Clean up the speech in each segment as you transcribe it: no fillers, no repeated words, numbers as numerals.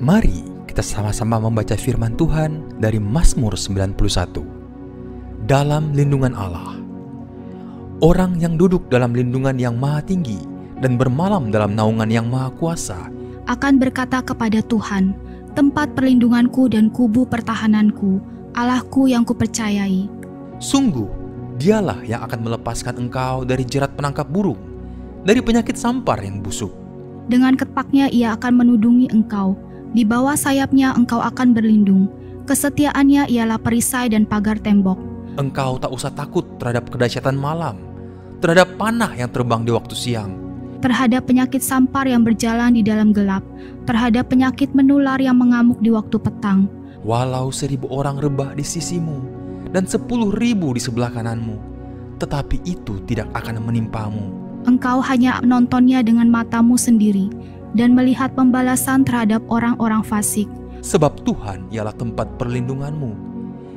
Mari kita sama-sama membaca firman Tuhan dari Mazmur 91. Dalam lindungan Allah. Orang yang duduk dalam lindungan yang maha tinggi dan bermalam dalam naungan yang maha kuasa akan berkata kepada Tuhan, tempat perlindunganku dan kubu pertahananku, Allahku yang kupercayai. Sungguh, dialah yang akan melepaskan engkau dari jerat penangkap burung, dari penyakit sampar yang busuk. Dengan ketpaknya ia akan menudungi engkau, di bawah sayapnya engkau akan berlindung. Kesetiaannya ialah perisai dan pagar tembok. Engkau tak usah takut terhadap kedahsyatan malam, terhadap panah yang terbang di waktu siang, terhadap penyakit sampar yang berjalan di dalam gelap, terhadap penyakit menular yang mengamuk di waktu petang. Walau 1.000 orang rebah di sisimu dan 10.000 di sebelah kananmu, tetapi itu tidak akan menimpamu. Engkau hanya menontonnya dengan matamu sendiri dan melihat pembalasan terhadap orang-orang fasik. Sebab Tuhan ialah tempat perlindunganmu,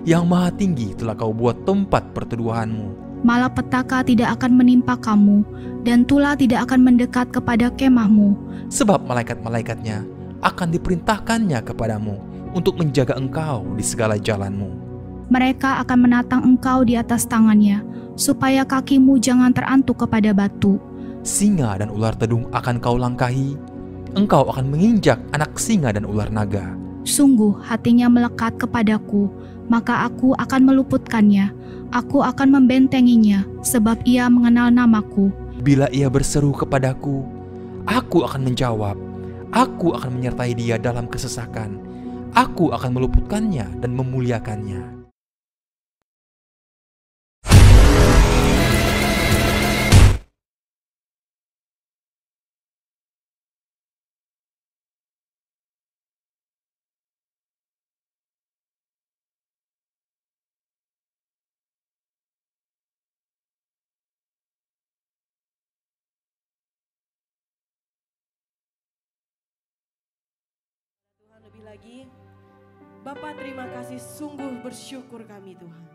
yang maha tinggi telah kau buat tempat perteduhanmu. Malapetaka tidak akan menimpa kamu, dan tulah tidak akan mendekat kepada kemahmu. Sebab malaikat-malaikatnya akan diperintahkannya kepadamu untuk menjaga engkau di segala jalanmu. Mereka akan menatang engkau di atas tangannya, supaya kakimu jangan terantuk kepada batu. Singa dan ular tedung akan kau langkahi, engkau akan menginjak anak singa dan ular naga. Sungguh hatinya melekat kepadaku, maka aku akan meluputkannya. Aku akan membentenginya, sebab ia mengenal namaku. Bila ia berseru kepadaku, aku akan menjawab. Aku akan menyertai dia dalam kesesakan. Aku akan meluputkannya dan memuliakannya. Lebih lagi, Bapa terima kasih, sungguh bersyukur kami Tuhan.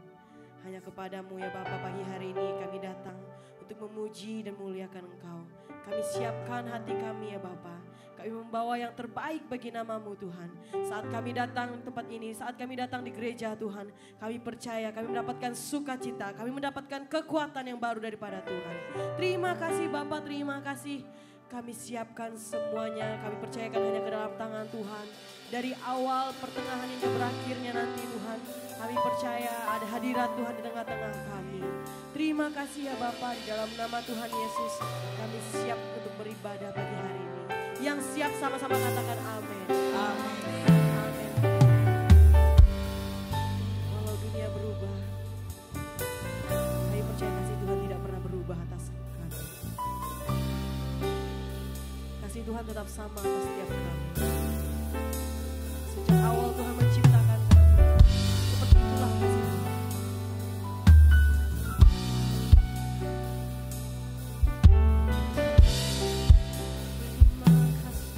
Hanya kepadamu ya Bapa, pagi hari ini kami datang untuk memuji dan memuliakan Engkau. Kami siapkan hati kami ya Bapa. Kami membawa yang terbaik bagi namamu Tuhan. Saat kami datang di tempat ini, saat kami datang di gereja Tuhan, kami percaya kami mendapatkan sukacita, kami mendapatkan kekuatan yang baru daripada Tuhan. Terima kasih Bapa, terima kasih. Kami siapkan semuanya, kami percayakan hanya ke dalam tangan Tuhan. Dari awal, pertengahan hingga berakhirnya nanti Tuhan, kami percaya ada hadirat Tuhan di tengah-tengah kami. Terima kasih ya Bapa, di dalam nama Tuhan Yesus, kami siap untuk beribadah pagi hari ini. Yang siap sama-sama katakan amin. Amin. Amin. Walau dunia berubah, kami percaya kasih Tuhan tidak pernah berubah atas kami. Kasih Tuhan tetap sama atas setiap kami. Sejak awal Tuhan menciptakan kami, seperti itulah kasih Tuhan. Terima kasih.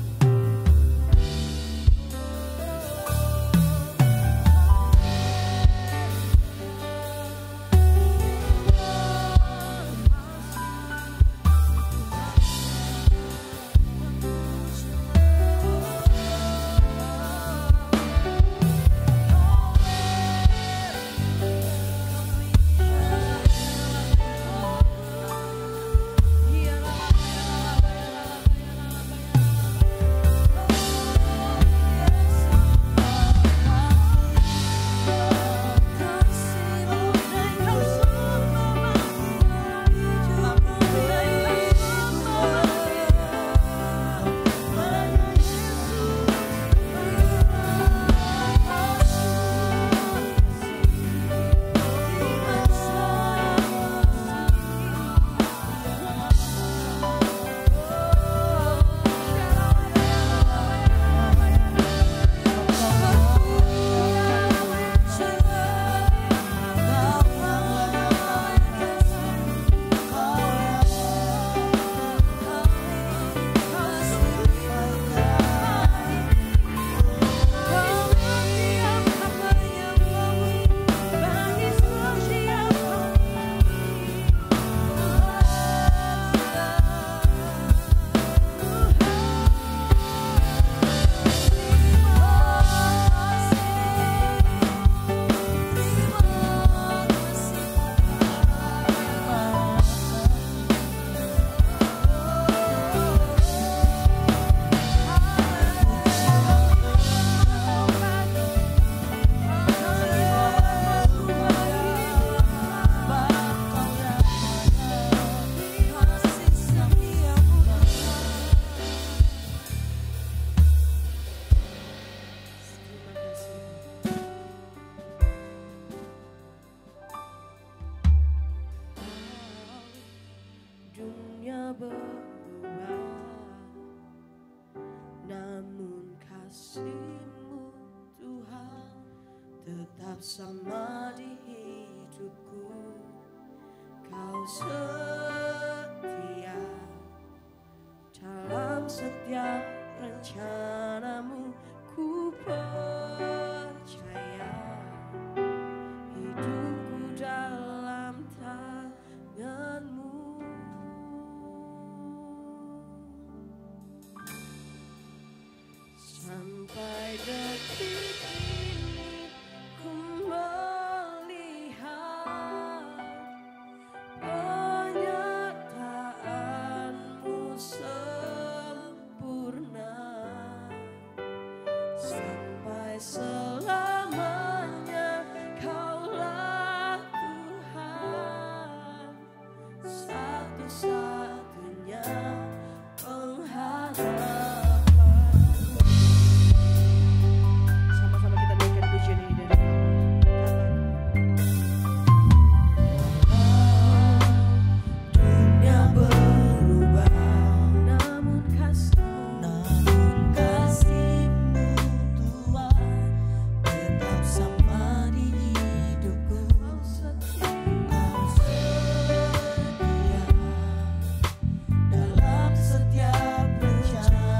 berubah, namun kasih-Mu Tuhan tetap sama di hidupku. Kau setia dalam setiap rencana-Mu, ku percaya hidupku dalam tangan-Mu. Sampai detik ini ku melihat penyertaan-Mu sempurna, sampai selamanya Kaulah Tuhan, satu-satunya pengharapan. Sama-sama kita naikkan pujian ini dari dunia berubah, namun kasih-Mu Tuhan tetap sama di hidupku. Kau setia dalam setiap rencana.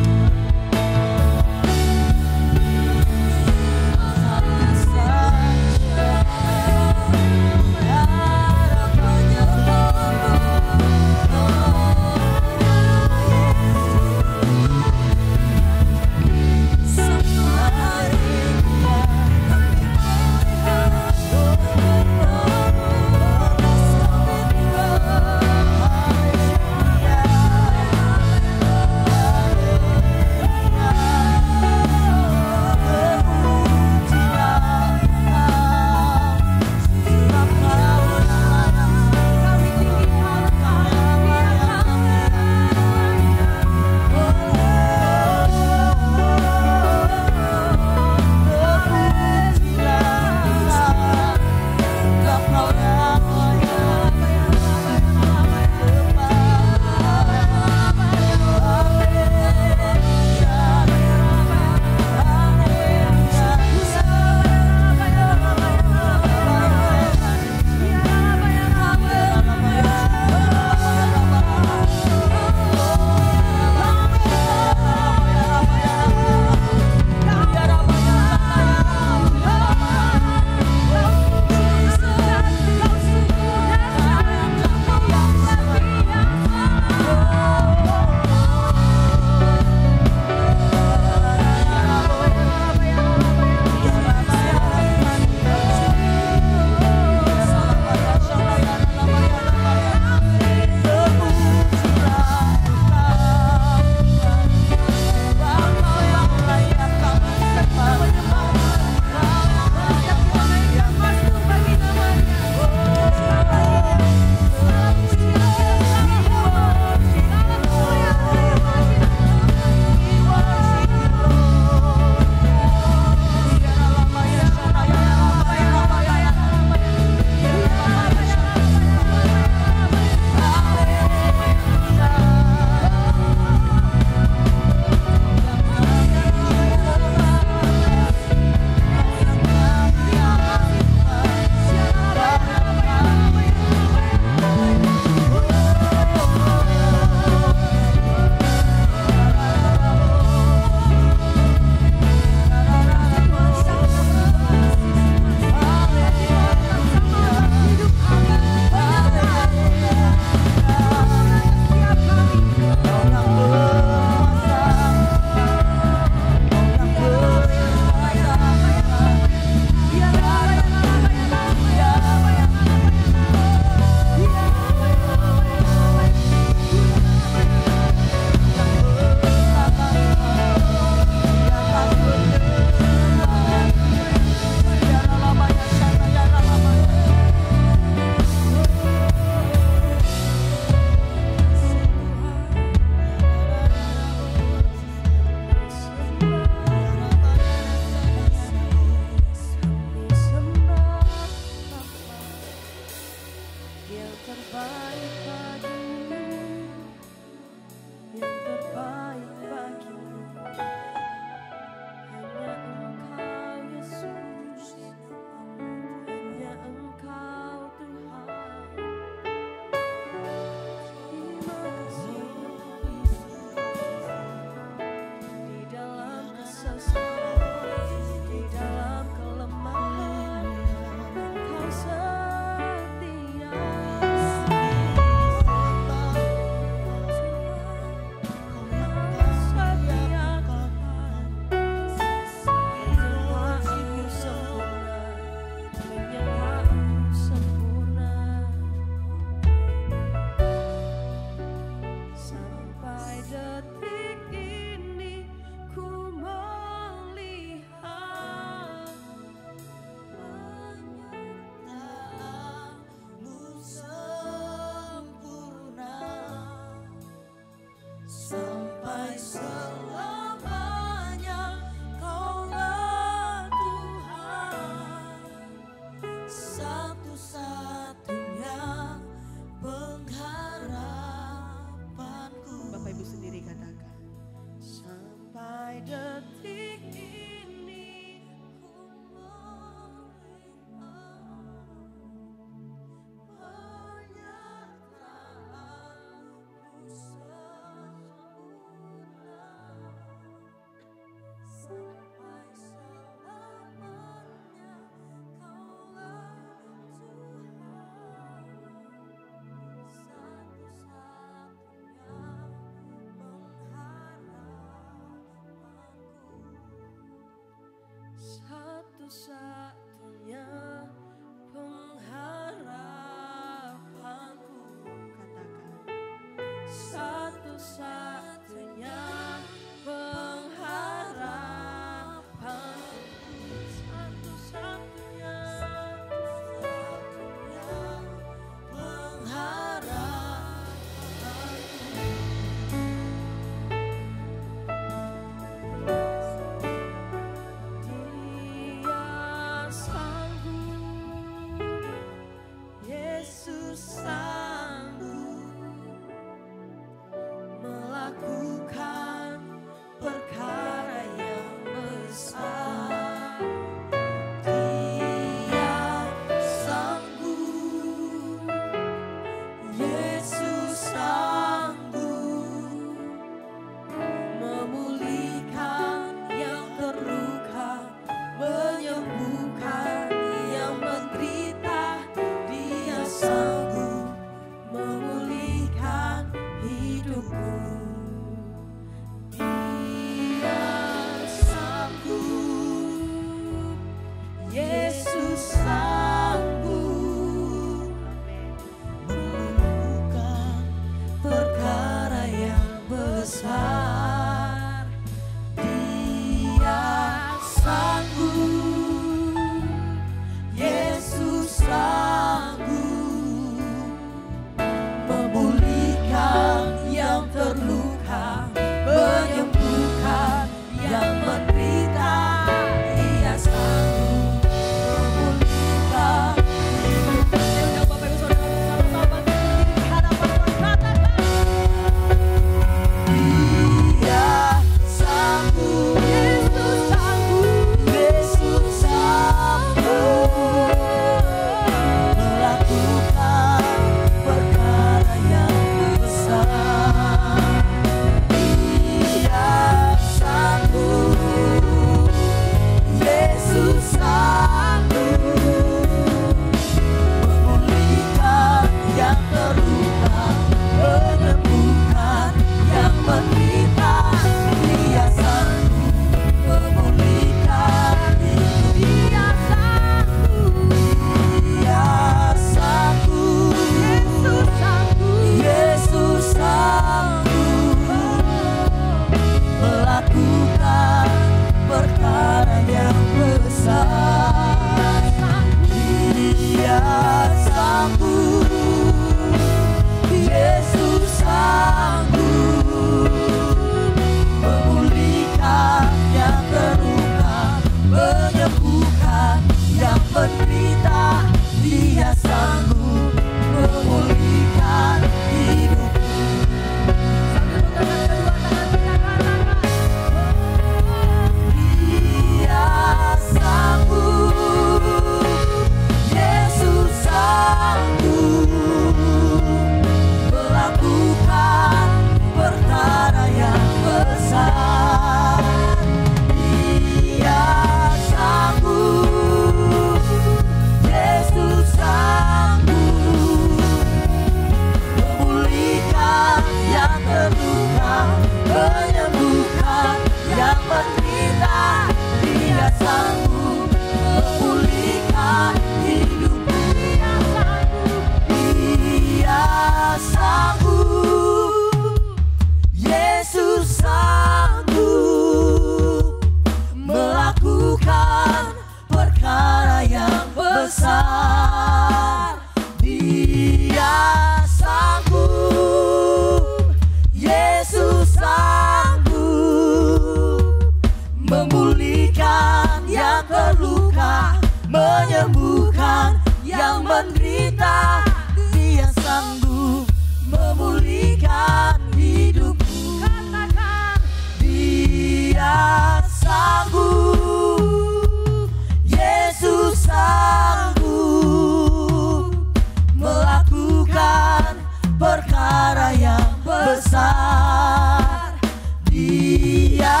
Dia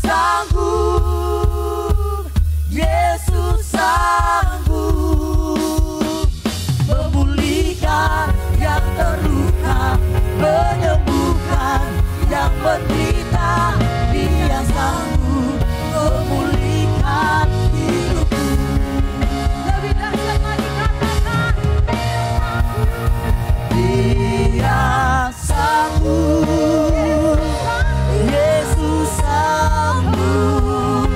sanggup, Yesus sanggup memulihkan yang terluka, menyembuhkan yang menderita. Dia sanggup memulihkan hidupku. Lebih dahsyat lagi katakan, Dia sanggup, Yesus sanggup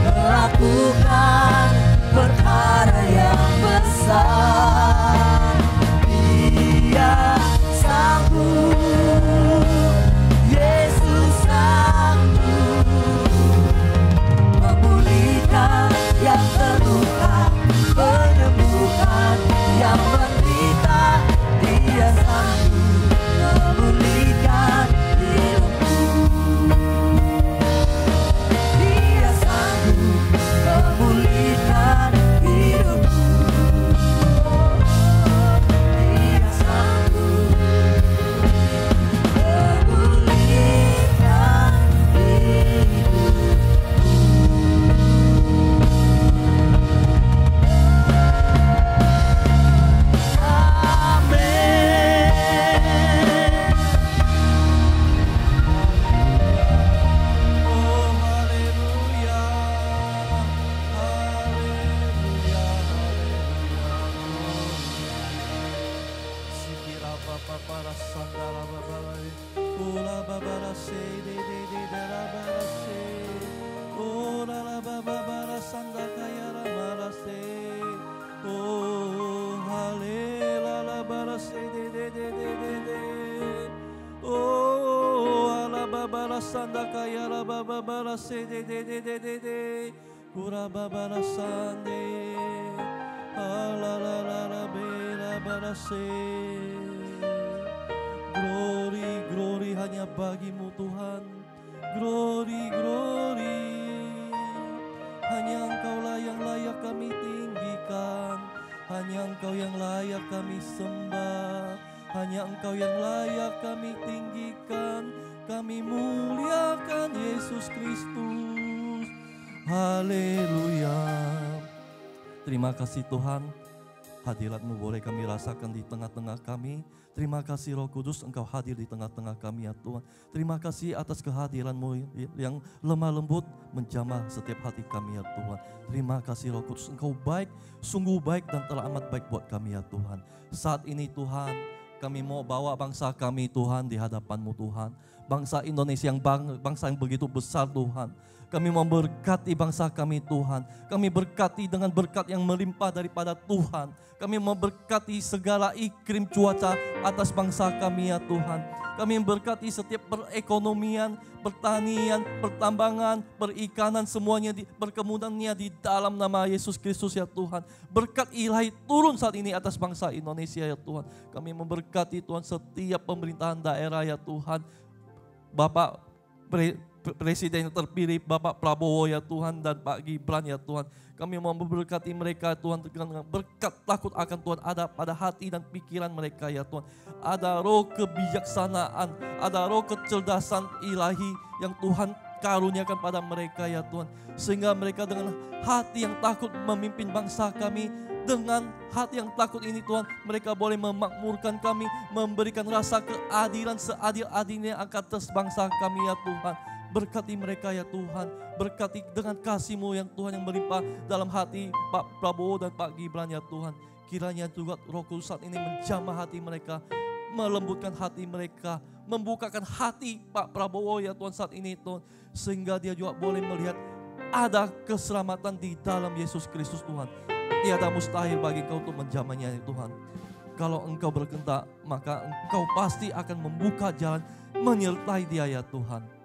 melakukan perkara yang besar. Dia sanggup, Yesus sanggup memulihkan yang terluka, menyembuhkan yang menderita. Dia sanggup memulihkan hidupku. Dia sanggup memulihkan hidupku. Dia sanggup memulihkan hidupku. Glory, glory hanya bagimu Tuhan. Glory, glory. Hanya Engkaulah yang layak kami tinggikan. Hanya Engkau yang layak kami sembah. Hanya Engkau yang layak kami tinggikan. Kami muliakan Yesus Kristus. Haleluya. Terima kasih Tuhan. Hadirat-Mu boleh kami rasakan di tengah-tengah kami. Terima kasih Roh Kudus, Engkau hadir di tengah-tengah kami ya Tuhan. Terima kasih atas kehadiran-Mu yang lemah lembut menjamah setiap hati kami ya Tuhan. Terima kasih Roh Kudus, Engkau baik, sungguh baik dan telah amat baik buat kami ya Tuhan. Saat ini Tuhan, kami mau bawa bangsa kami Tuhan di hadapan-Mu Tuhan. Bangsa Indonesia yang bangsa yang begitu besar Tuhan. Kami memberkati bangsa kami Tuhan. Kami berkati dengan berkat yang melimpah daripada Tuhan. Kami memberkati segala iklim cuaca atas bangsa kami ya Tuhan. Kami memberkati setiap perekonomian, pertanian, pertambangan, perikanan semuanya perkebunannya di dalam nama Yesus Kristus ya Tuhan. Berkat ilahi turun saat ini atas bangsa Indonesia ya Tuhan. Kami memberkati Tuhan setiap pemerintahan daerah ya Tuhan. Bapak Presiden yang terpilih Bapak Prabowo ya Tuhan dan Pak Gibran ya Tuhan. Kami mau memberkati mereka Tuhan dengan berkat takut akan Tuhan ada pada hati dan pikiran mereka ya Tuhan. Ada roh kebijaksanaan, ada roh kecerdasan ilahi yang Tuhan karuniakan pada mereka ya Tuhan. Sehingga mereka dengan hati yang takut memimpin bangsa kami. Dengan hati yang takut ini Tuhan, mereka boleh memakmurkan kami, memberikan rasa keadilan seadil-adilnya atas bangsa kami ya Tuhan. Berkati mereka ya Tuhan, berkati dengan kasih-Mu yang Tuhan yang melimpah dalam hati Pak Prabowo dan Pak Gibran ya Tuhan. Kiranya juga Roh Kudus saat ini menjamah hati mereka, melembutkan hati mereka, membukakan hati Pak Prabowo ya Tuhan saat ini Tuhan. Sehingga dia juga boleh melihat ada keselamatan di dalam Yesus Kristus Tuhan. Tiada mustahil bagi Engkau untuk menjamahnya ya Tuhan. Kalau Engkau berkehendak, maka Engkau pasti akan membuka jalan menyertai dia ya Tuhan.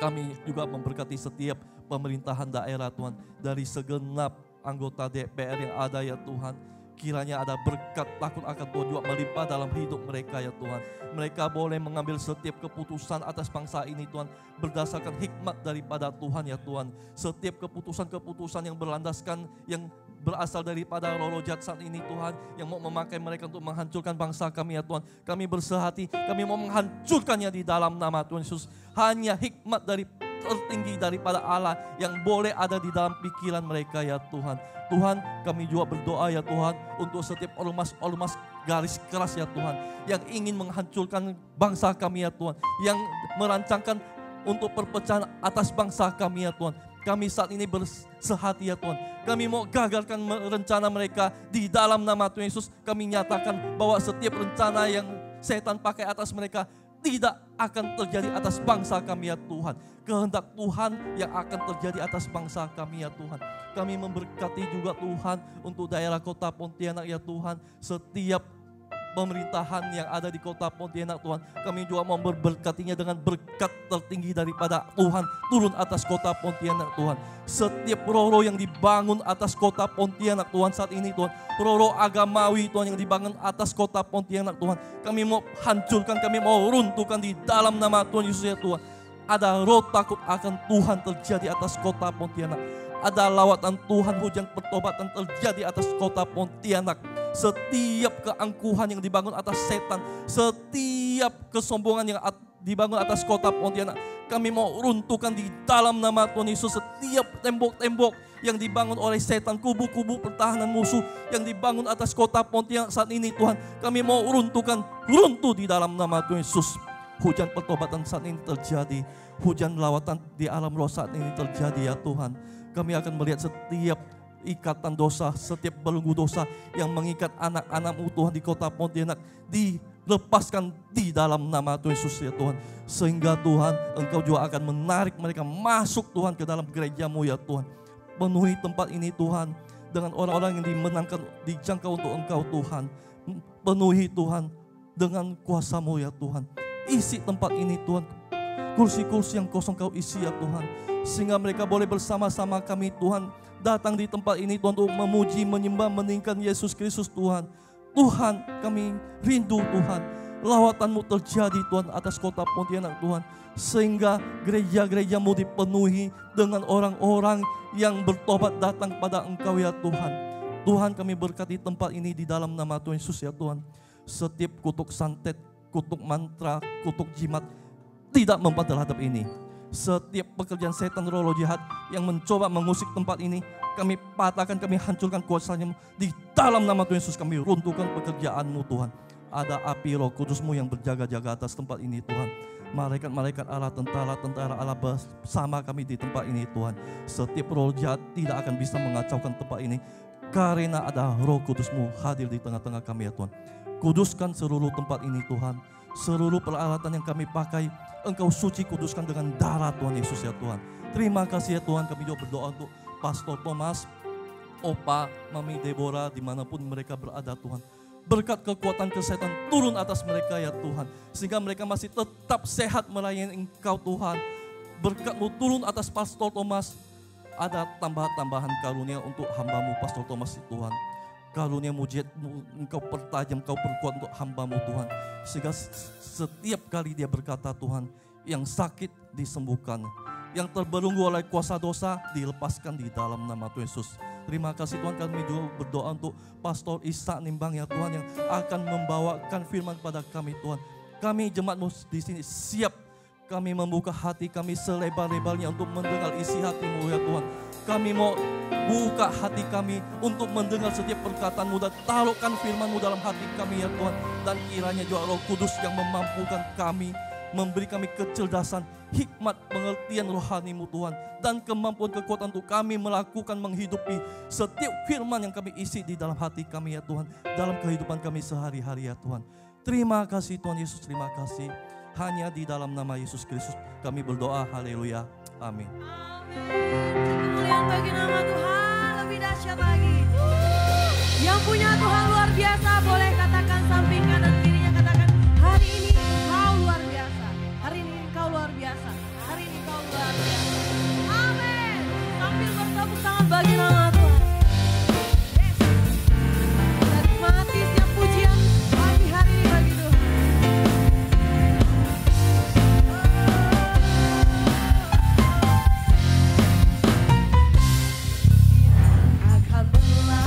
Kami juga memberkati setiap pemerintahan daerah Tuhan. Dari segenap anggota DPR yang ada ya Tuhan. Kiranya ada berkat takut akan Tuhan juga melimpah dalam hidup mereka ya Tuhan. Mereka boleh mengambil setiap keputusan atas bangsa ini Tuhan. Berdasarkan hikmat daripada Tuhan ya Tuhan. Setiap keputusan-keputusan yang berlandaskan, yang berasal daripada roh jahat saat ini Tuhan, yang mau memakai mereka untuk menghancurkan bangsa kami ya Tuhan. Kami bersehati, kami mau menghancurkannya di dalam nama Tuhan Yesus. Hanya hikmat dari tertinggi daripada Allah yang boleh ada di dalam pikiran mereka ya Tuhan. Tuhan, kami juga berdoa ya Tuhan untuk setiap ormas garis keras ya Tuhan, yang ingin menghancurkan bangsa kami ya Tuhan, yang merancangkan untuk perpecahan atas bangsa kami ya Tuhan. Kami saat ini bersehati ya Tuhan. Kami mau gagalkan rencana mereka di dalam nama Tuhan Yesus. Kami nyatakan bahwa setiap rencana yang setan pakai atas mereka tidak akan terjadi atas bangsa kami ya Tuhan. Kehendak Tuhan yang akan terjadi atas bangsa kami ya Tuhan. Kami memberkati juga Tuhan untuk daerah kota Pontianak ya Tuhan. Setiap pemerintahan yang ada di kota Pontianak Tuhan, kami juga mau memberkatinya dengan berkat tertinggi daripada Tuhan turun atas kota Pontianak Tuhan. Setiap roh-roh yang dibangun atas kota Pontianak Tuhan saat ini Tuhan, roh-roh agamawi Tuhan yang dibangun atas kota Pontianak Tuhan, kami mau hancurkan, kami mau runtuhkan di dalam nama Tuhan Yesus ya Tuhan. Ada roh takut akan Tuhan terjadi atas kota Pontianak. Ada lawatan Tuhan, hujan pertobatan terjadi atas kota Pontianak. Setiap keangkuhan yang dibangun atas setan, setiap kesombongan yang dibangun atas kota Pontianak, kami mau runtuhkan di dalam nama Tuhan Yesus. Setiap tembok-tembok yang dibangun oleh setan, kubu-kubu pertahanan musuh yang dibangun atas kota Pontianak saat ini Tuhan, kami mau runtuhkan, runtuh di dalam nama Tuhan Yesus. Hujan pertobatan saat ini terjadi, hujan lawatan di alam roh saat ini terjadi ya Tuhan. Kami akan melihat setiap ikatan dosa, setiap belenggu dosa yang mengikat anak-anak-Mu Tuhan di kota Pontianak dilepaskan di dalam nama Tuhan Yesus ya Tuhan. Sehingga Tuhan, Engkau juga akan menarik mereka masuk Tuhan ke dalam gereja-Mu ya Tuhan. Penuhi tempat ini Tuhan dengan orang-orang yang dimenangkan, dijangkau untuk Engkau Tuhan. Penuhi Tuhan dengan kuasa-Mu ya Tuhan. Isi tempat ini Tuhan, kursi-kursi yang kosong Kau isi ya Tuhan, sehingga mereka boleh bersama-sama kami Tuhan datang di tempat ini Tuhan untuk memuji, menyembah, meninggikan Yesus Kristus Tuhan. Tuhan, kami rindu Tuhan, lawatan-Mu terjadi Tuhan atas kota Pontianak Tuhan, sehingga gereja-gereja-Mu dipenuhi dengan orang-orang yang bertobat datang kepada Engkau ya Tuhan. Tuhan, kami berkati tempat ini di dalam nama Tuhan Yesus ya Tuhan. Setiap kutuk santet, kutuk mantra, kutuk jimat tidak mempan terhadap ini. Setiap pekerjaan setan roh jahat yang mencoba mengusik tempat ini, kami patahkan, kami hancurkan kuasanya di dalam nama Tuhan Yesus. Kami runtuhkan pekerjaan-Mu Tuhan. Ada api Roh Kudus-Mu yang berjaga-jaga atas tempat ini Tuhan. Malaikat-malaikat Allah, tentara-tentara Allah bersama kami di tempat ini Tuhan. Setiap roh jahat tidak akan bisa mengacaukan tempat ini, karena ada Roh Kudus-Mu hadir di tengah-tengah kami ya Tuhan. Kuduskan seluruh tempat ini Tuhan. Seluruh peralatan yang kami pakai, Engkau suci, kuduskan dengan darah Tuhan Yesus ya Tuhan. Terima kasih ya Tuhan. Kami juga berdoa untuk Pastor Thomas, Opa, Mami Deborah, dimanapun mereka berada Tuhan. Berkat kekuatan kesehatan turun atas mereka ya Tuhan, sehingga mereka masih tetap sehat melayani Engkau Tuhan. Berkat-Mu turun atas Pastor Thomas. Ada tambahan karunia untuk hamba-Mu Pastor Thomas Tuhan. Karunia mujizat-Mu Engkau pertajam, Engkau perkuat untuk hamba-Mu Tuhan, sehingga setiap kali dia berkata Tuhan, yang sakit disembuhkan, yang terbelenggu oleh kuasa dosa dilepaskan di dalam nama Tuhan Yesus. Terima kasih Tuhan. Kami juga berdoa untuk Pastor Ishak Nimbang ya Tuhan, yang akan membawakan firman pada kami Tuhan. Kami jemaat-Mu di sini siap, kami membuka hati kami selebar-lebarnya untuk mendengar isi hati-Mu ya Tuhan. Kami mau buka hati kami untuk mendengar setiap perkataan-Mu dan taruhkan firman-Mu dalam hati kami ya Tuhan. Dan kiranya juga Roh Kudus yang memampukan kami, memberi kami kecerdasan, hikmat, pengertian rohani-Mu Tuhan, dan kemampuan kekuatan untuk kami melakukan, menghidupi setiap firman yang kami isi di dalam hati kami ya Tuhan, dalam kehidupan kami sehari-hari ya Tuhan. Terima kasih Tuhan Yesus, terima kasih. Hanya di dalam nama Yesus Kristus kami berdoa, haleluya, amin. Kemuliaan bagi nama Tuhan, lebih dahsyat lagi. Yang punya Tuhan luar biasa, boleh katakan samping kanan kirinya, katakan hari ini Kau luar biasa. Hari ini Kau luar biasa. Hari ini Kau luar biasa. Amin. Sambil bertepuk tangan bagi nama Tuhan. Yes. Kita nikmati setiap pujian pagi hari ini bagi Tuhan. Akan berlalu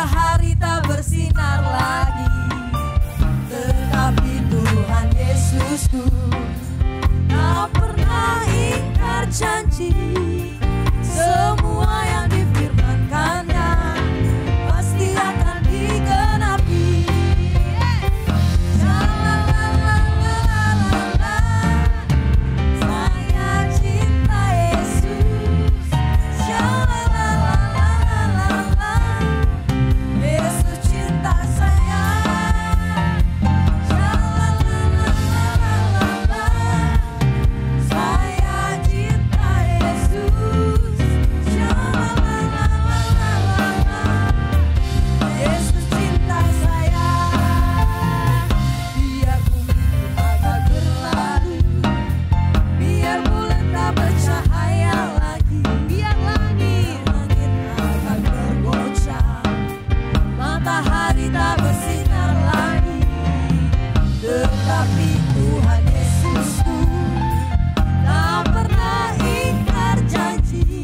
matahari tak bersinar lagi, tetapi Tuhan Yesusku tak pernah ingkar janji. Semua yang difirmankannya pasti akan digenapi. Saya cinta Yesus. Yesus cinta saya. Saya cinta Yesus. Yesus cinta saya. Biar bumi akan berlalu, biar bulan tak bercahaya lagi, biar langit akan bergoncang, matahari tak bersinar lagi, tetapi Tuhan Yesusku tak pernah ingkar janji.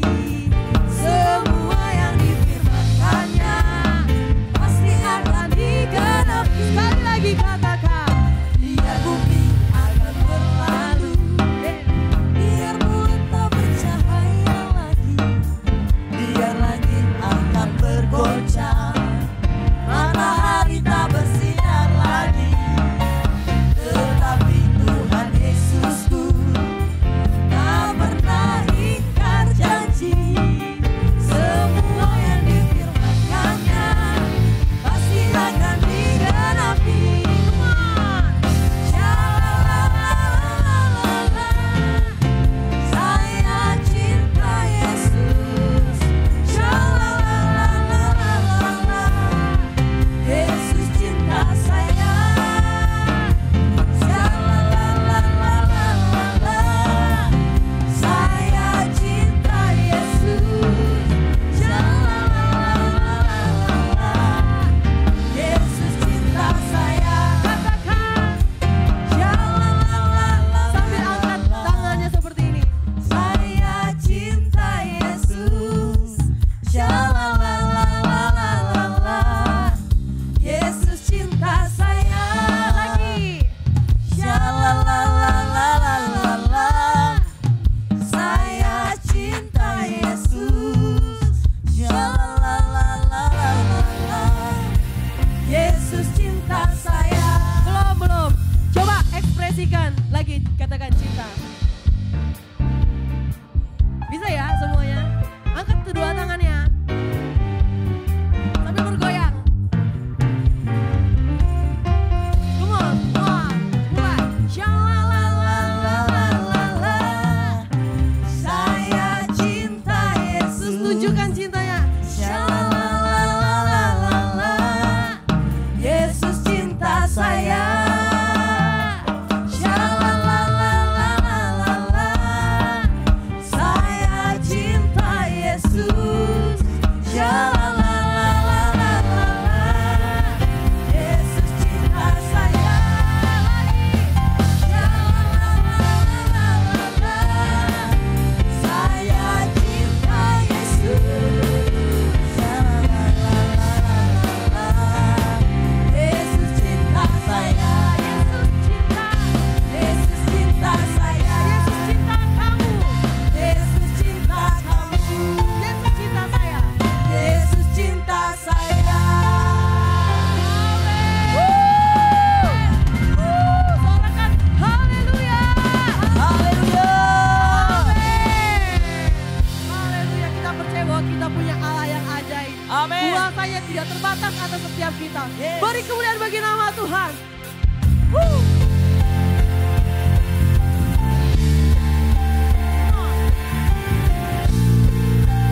Semua yang difirmankannya pasti akan digenapi. Sekali lagi katakan, biar bumi akan berlalu, biar bulan tak bercahaya lagi, biar langit akan bergoncang, matahari tak bersinar lagi, tetapi Tuhan Yesusku tak pernah ingkar janji. Semua yang difirmankannya pasti akan digenapi. Saya cinta Yesus. Yesus cinta saya. Saya cinta Yesus. Yesus cinta saya. Katakan sambil angkat tangannya seperti ini. Saya cinta Yesus. Yesus cinta saya. Lagi. Saya cinta Yesus. Yesus cinta saya. Belum. Coba ekspresikan lagi, katakan cinta. Bisa ya semuanya? Angkat kedua tangannya. Sambil bergoyang. Come on, mulai. Shalalalalala. Saya cinta Yesus. Tunjukkan cintanya. Shalalalalala. Yesus cinta saya. Shalalalalala. Saya cinta Yesus. Shalalalalala. Yesus cinta saya. Saya cinta Yesus. Yesus cinta saya. Yesus cinta saya. Yesus cinta kamu. Yesus cinta kamu. Yesus cinta saya. Yesus cinta saya. Sorakan haleluya. Haleluya. Haleluya. Kita percaya bahwa kita punya Allah yang ajaib. Amin. Kuasanya tidak terbatas atas setiap kita. Yes. Beri kemuliaan bagi nama Tuhan.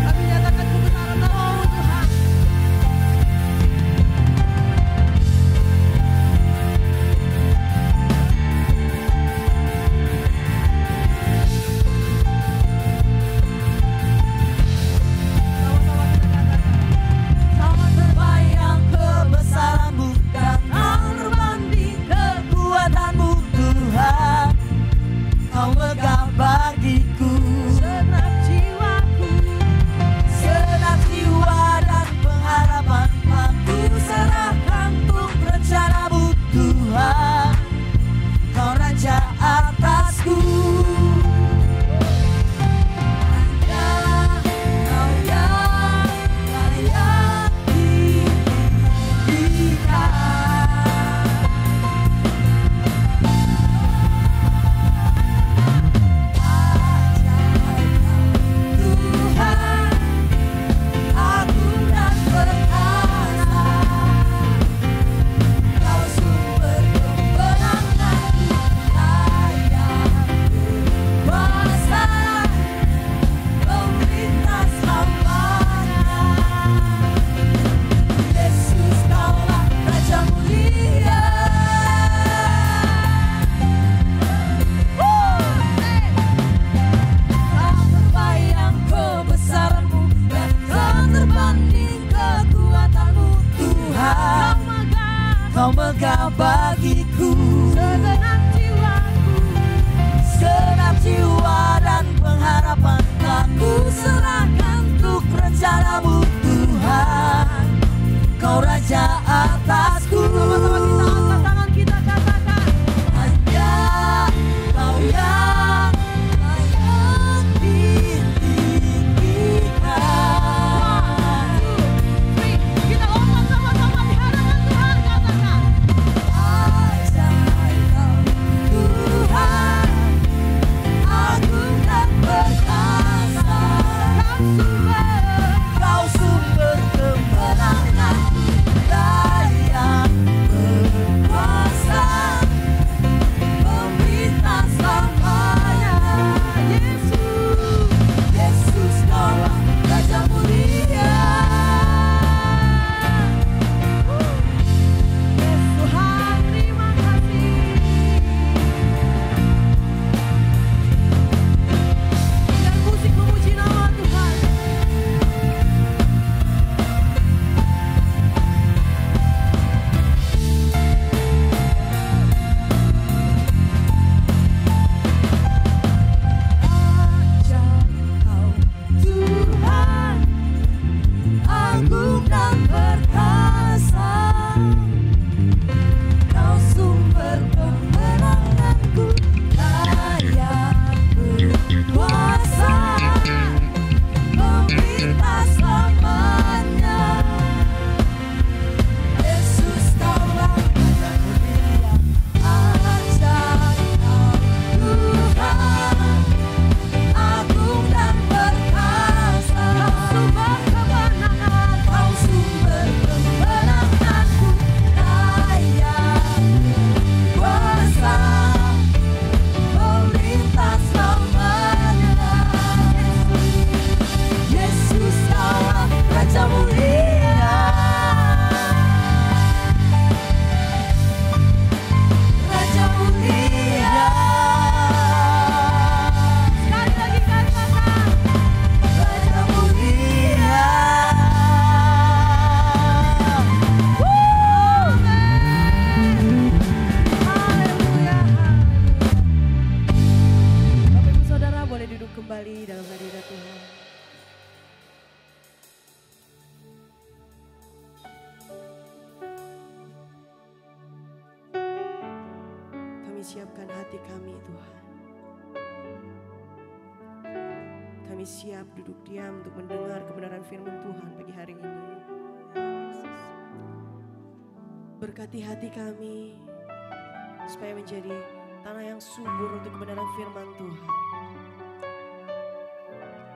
Kami nyatakan kebesaran nama-Mu Tuhan. Sama-sama kita katakan. Sama terbayang kebesaran-Mu, dan tak terbanding kekuatan. berharga bagiku. Segenap jiwaku, Segenap jiwa dan pengharapan aku serahkan untuk rencanamu Tuhan. Kau Raja atasku. sama-sama kita angkat tangan kita katakan, Hanya Kau yang layak ditinggikan. kita lompat sama-sama di hadapan Tuhan, katakan, Ajaib Kau Tuhan, agung dan perkasa. Kau sumber kemenangan, layak berkuasa, memerintah selamanya. Yesus Kaulah Raja mulia. Tuhan terima kasih. Dan musik memuji nama Tuhan. Ajaib Kau Tuhan, agung dan perkasa. Kau sumber kemenanganku, layak berkuasa, memerintah selamanya. Yesus Kaulah Raja mulia. Ajaib Kau Tuhan, agung dan perkasa. Kau sumber kemenanganku, layak kuasa, memerintah selamanya. Yesus Kaulah Raja mulia. Raja mulia. Sekali lagi katakan, Raja mulia. haleluya. Bapak Ibu Saudara boleh duduk kembali dalam hadirat Tuhan. Kami siapkan hati kami Tuhan. Kami siap duduk diam untuk mendengar kebenaran firman Tuhan pagi hari ini. Berkati hati kami supaya menjadi tanah yang subur untuk kebenaran firman Tuhan.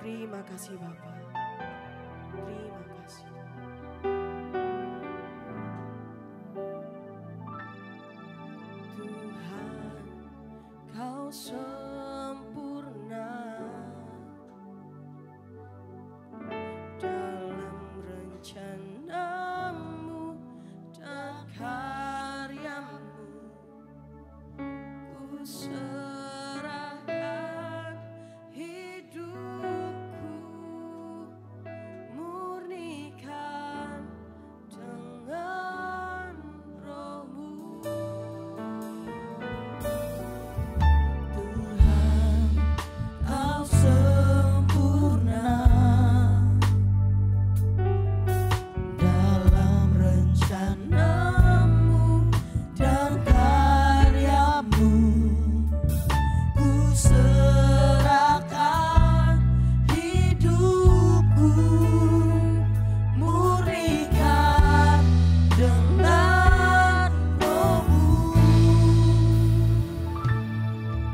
Terima kasih Bapa. Terima kasih. Tuhan, Kau sempurna dalam rencanamu dan karyamu. Ku serahkan hidupku, murnikan dengan roh-Mu. Tuhan, Kau sempurna dalam rencanamu dan karyamu. Ku serahkan hidupku, murnikan dengan roh-Mu.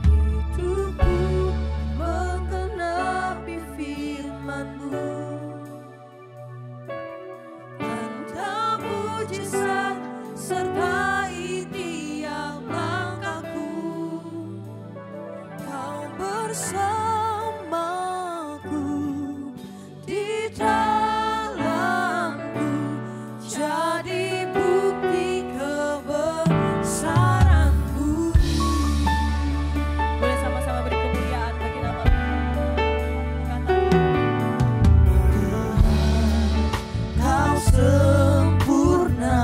Hidupku menggenapi firman-Mu, tanda mujizat sertai tiap langkahku. Kau bersamaku di dalamku, jadi bukti kebesaran-Mu. Boleh sama-sama beri kemuliaan bagi nama-Mu. Katakan, Kau sempurna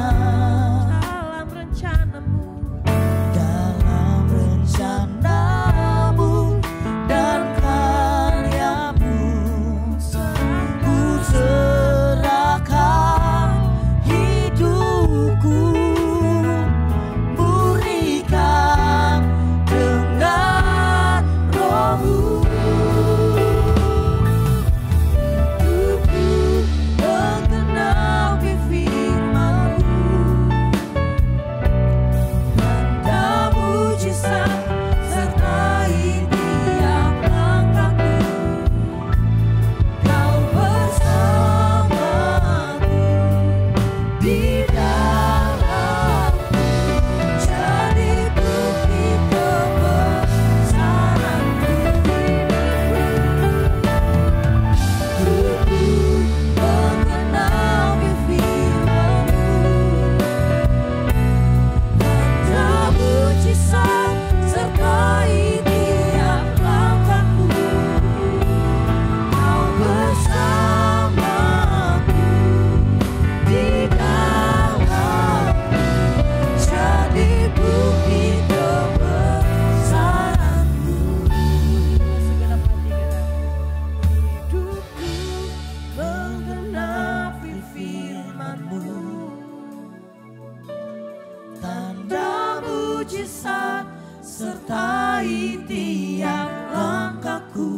mujizat sertai tiap langkahku.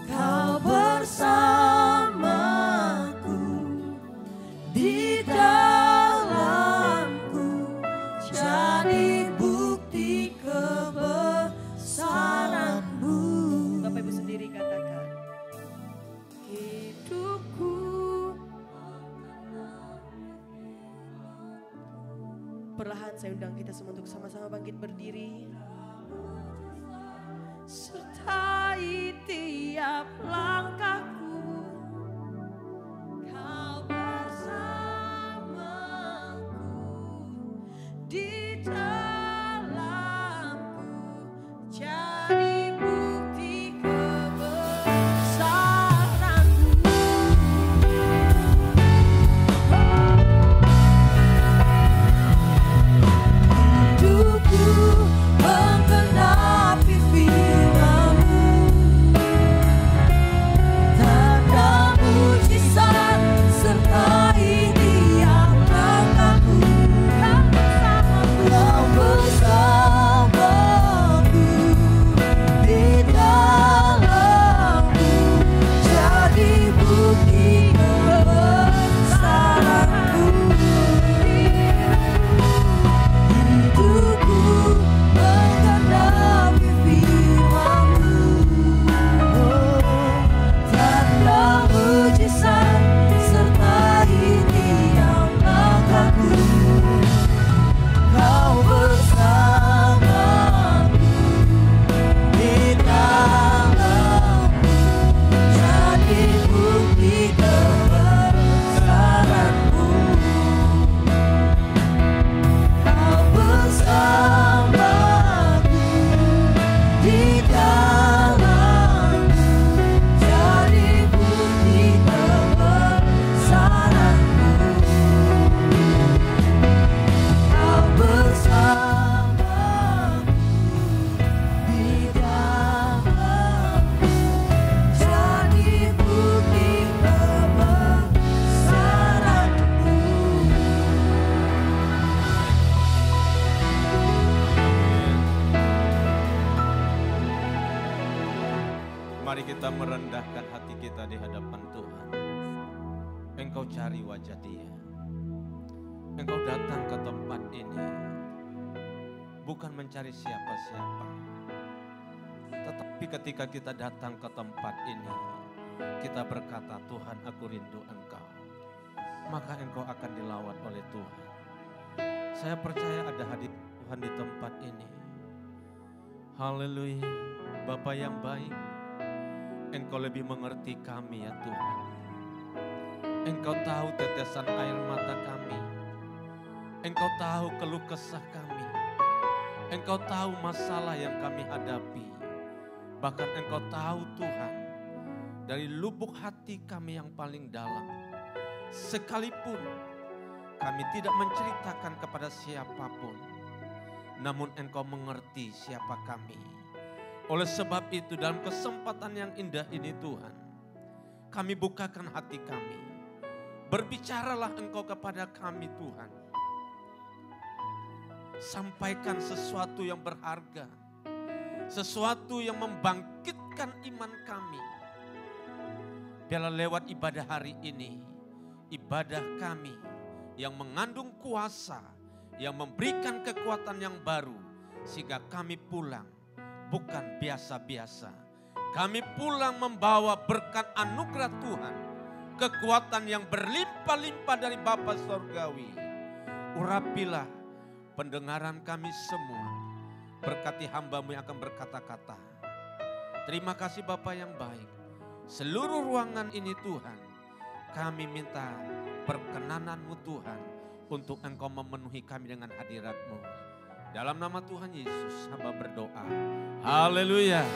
Kau bersamaku di dalamku, jadi bukti kebesaran-Mu. Bapak Ibu sendiri katakan, hidupku. Perlahan saya undang kita semua untuk sama-sama bangkit berdiri. Sertai tiap langkahku, Kau bersamaku di dalamku, jadi bukti kebesaran-Mu. Hidupku menggenapi firman-Mu, tanda mujizat sertai tiap langkahku. Kau bersamaku di dalamku, jadi bukti kebesaran-Mu. Hidupku menggenapi firman-Mu, tanda mujizat sertai tiap langkahku. Kau bersamaku di dalamku, jadi bukti kebesaran-Mu. Kau bersamaku di dalamku, jadi bukti kebesaran-Mu. Kau bersamaku di dalamku, jadi bukti kebesaran-Mu. Mari kita merendahkan hati kita di hadapan Tuhan. Engkau cari wajah Dia. Engkau datang ke tempat ini bukan mencari siapa-siapa. Tetapi ketika kita datang ke tempat ini, kita berkata, Tuhan, aku rindu Engkau. Maka Engkau akan dilawat oleh Tuhan. Saya percaya ada hadir Tuhan di tempat ini. Haleluya. Bapa yang baik, Engkau lebih mengerti kami ya Tuhan. Engkau tahu tetesan air mata kami. Engkau tahu keluh kesah kami. Engkau tahu masalah yang kami hadapi. Bahkan Engkau tahu Tuhan, dari lubuk hati kami yang paling dalam. Sekalipun kami tidak menceritakan kepada siapapun, namun Engkau mengerti siapa kami. Oleh sebab itu dalam kesempatan yang indah ini Tuhan, kami bukakan hati kami. Berbicaralah Engkau kepada kami Tuhan. Sampaikan sesuatu yang berharga. Sesuatu yang membangkitkan iman kami. Biarlah lewat ibadah hari ini, ibadah kami yang mengandung kuasa, yang memberikan kekuatan yang baru. Sehingga kami pulang bukan biasa-biasa. Kami pulang membawa berkat anugerah Tuhan. Kekuatan yang berlimpah-limpah dari Bapa Surgawi. Urapilah pendengaran kami semua. Berkati hamba-Mu yang akan berkata-kata. Terima kasih Bapa yang baik. Seluruh ruangan ini Tuhan, kami minta perkenanan-Mu Tuhan. Untuk Engkau memenuhi kami dengan hadirat-Mu. Dalam nama Tuhan Yesus hamba berdoa. Haleluya.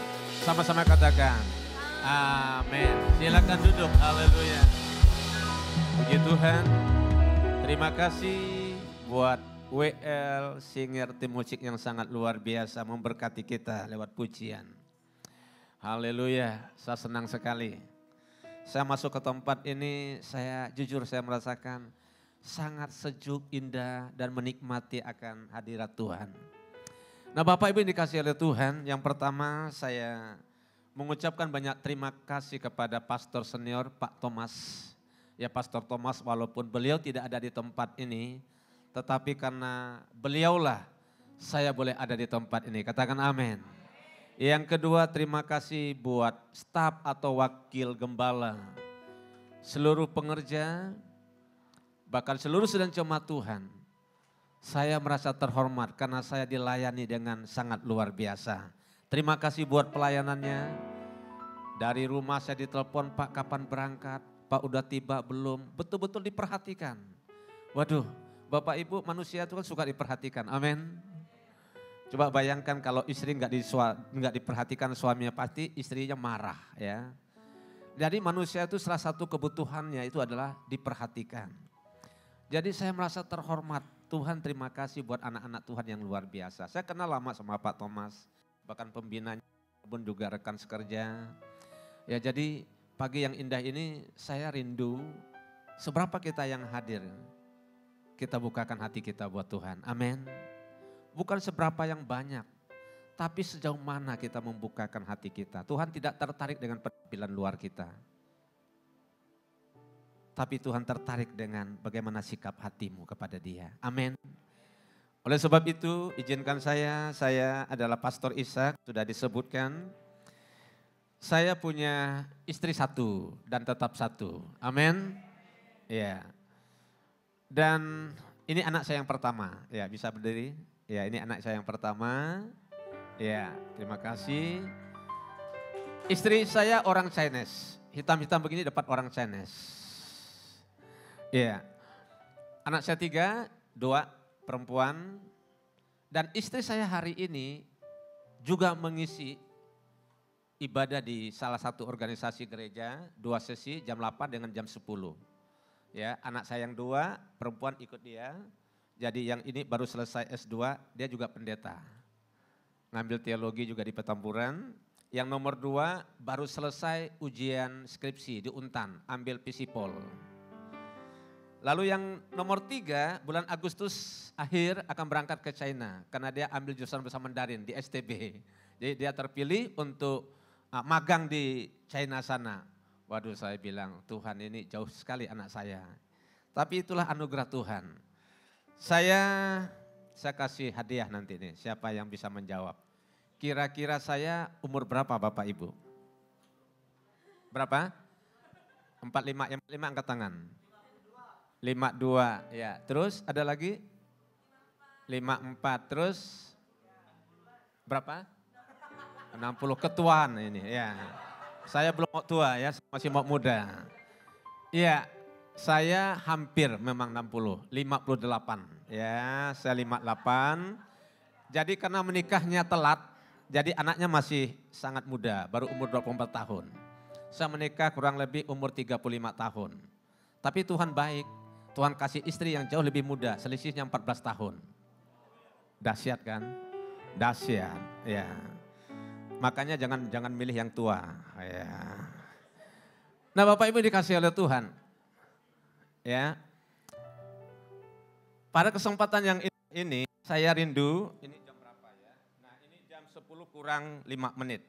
Sama-sama katakan. Amin. Silakan duduk. Haleluya. Puji Tuhan. Terima kasih buat WL Singer tim musik yang sangat luar biasa memberkati kita lewat pujian. Haleluya. Saya senang sekali. Saya masuk ke tempat ini, saya jujur saya merasakan sangat sejuk, indah, dan menikmati akan hadirat Tuhan. Nah Bapak Ibu yang dikasihi oleh Tuhan, yang pertama saya mengucapkan banyak terima kasih kepada Pastor Senior Pak Thomas. Ya Pastor Thomas walaupun beliau tidak ada di tempat ini, tetapi karena beliaulah saya boleh ada di tempat ini. Katakan amin. Yang kedua terima kasih buat staf atau wakil gembala, seluruh pengerja, bahkan seluruh sedang jemaat Tuhan. Saya merasa terhormat karena saya dilayani dengan sangat luar biasa. Terima kasih buat pelayanannya. Dari rumah saya ditelepon, Pak kapan berangkat? Pak udah tiba belum? Betul-betul diperhatikan. Waduh, Bapak Ibu manusia itu kan suka diperhatikan, amin. Coba bayangkan kalau istri nggak diperhatikan suaminya, pasti istrinya marah ya. Jadi manusia itu salah satu kebutuhannya itu adalah diperhatikan. Jadi saya merasa terhormat. Tuhan terima kasih buat anak-anak Tuhan yang luar biasa. Saya kenal lama sama Pak Thomas, bahkan pembinanya pun juga rekan sekerja. Ya jadi pagi yang indah ini saya rindu seberapa kita yang hadir. Kita bukakan hati kita buat Tuhan, amin. Bukan seberapa yang banyak, tapi sejauh mana kita membukakan hati kita. Tuhan tidak tertarik dengan penampilan luar kita. Tapi Tuhan tertarik dengan bagaimana sikap hatimu kepada Dia. Amin. Oleh sebab itu izinkan saya adalah Pastor Ishak, sudah disebutkan. Saya punya istri satu dan tetap satu. Amin. Ya. Dan ini anak saya yang pertama. Ya, bisa berdiri. Ya, ini anak saya yang pertama. Ya, terima kasih. Istri saya orang Chinese. Hitam-hitam begini dapat orang Chinese. Ya. Anak saya 3, 2 perempuan. Dan istri saya hari ini juga mengisi ibadah di salah satu organisasi gereja, 2 sesi jam 8 dengan jam 10. Ya, anak saya yang 2, perempuan ikut dia. Jadi yang ini baru selesai S2, dia juga pendeta. Ngambil teologi juga di Petamburan. Yang nomor 2 baru selesai ujian skripsi di Untan, ambil Pisipol. Lalu yang nomor 3 bulan Agustus akhir akan berangkat ke China karena dia ambil jurusan bahasa Mandarin di STB. Jadi dia terpilih untuk magang di China sana. Waduh saya bilang Tuhan ini jauh sekali anak saya. Tapi itulah anugerah Tuhan. Saya kasih hadiah nanti nih, siapa yang bisa menjawab. Kira-kira saya umur berapa Bapak Ibu? Berapa? 45, yang 5 angkat tangan. 52, ya. Terus ada lagi? 54, terus berapa? 60, ketuaan ini ya. Saya belum mau tua ya, masih mau muda. Iya. Saya hampir memang 60, 58 ya, saya 58. Jadi karena menikahnya telat, jadi anaknya masih sangat muda, baru umur 24 tahun. Saya menikah kurang lebih umur 35 tahun. Tapi Tuhan baik, Tuhan kasih istri yang jauh lebih muda, selisihnya 14 tahun. Dahsyat kan? Dahsyat, ya. Makanya jangan milih yang tua. Ya. Nah Bapak Ibu dikasih oleh Tuhan. Ya, pada kesempatan yang ini saya rindu, ini jam berapa ya? Nah ini jam 10 kurang 5 menit.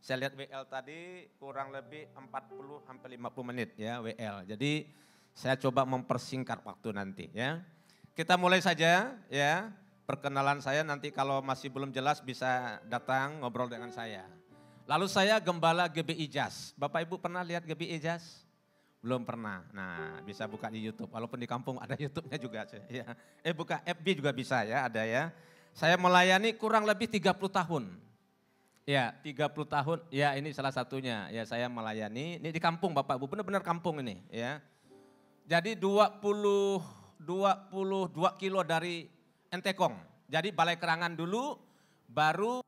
Saya lihat WL tadi kurang lebih 40 sampai 50 menit ya WL. Jadi saya coba mempersingkat waktu nanti ya. Kita mulai saja ya, perkenalan saya nanti kalau masih belum jelas bisa datang ngobrol dengan saya. Lalu saya gembala GBI Jazz. Bapak Ibu pernah lihat GBI Jazz? Belum pernah. Nah, bisa buka di YouTube. Walaupun di kampung ada YouTube-nya juga. Ya. Buka FB juga bisa ya, ada ya. Saya melayani kurang lebih 30 tahun. Ya, 30 tahun. Ya, ini salah satunya. Ya, saya melayani. Ini di kampung Bapak Ibu, benar-benar kampung ini, ya. Jadi 22 kilo dari Entekong. Jadi Balai Kerangan dulu baru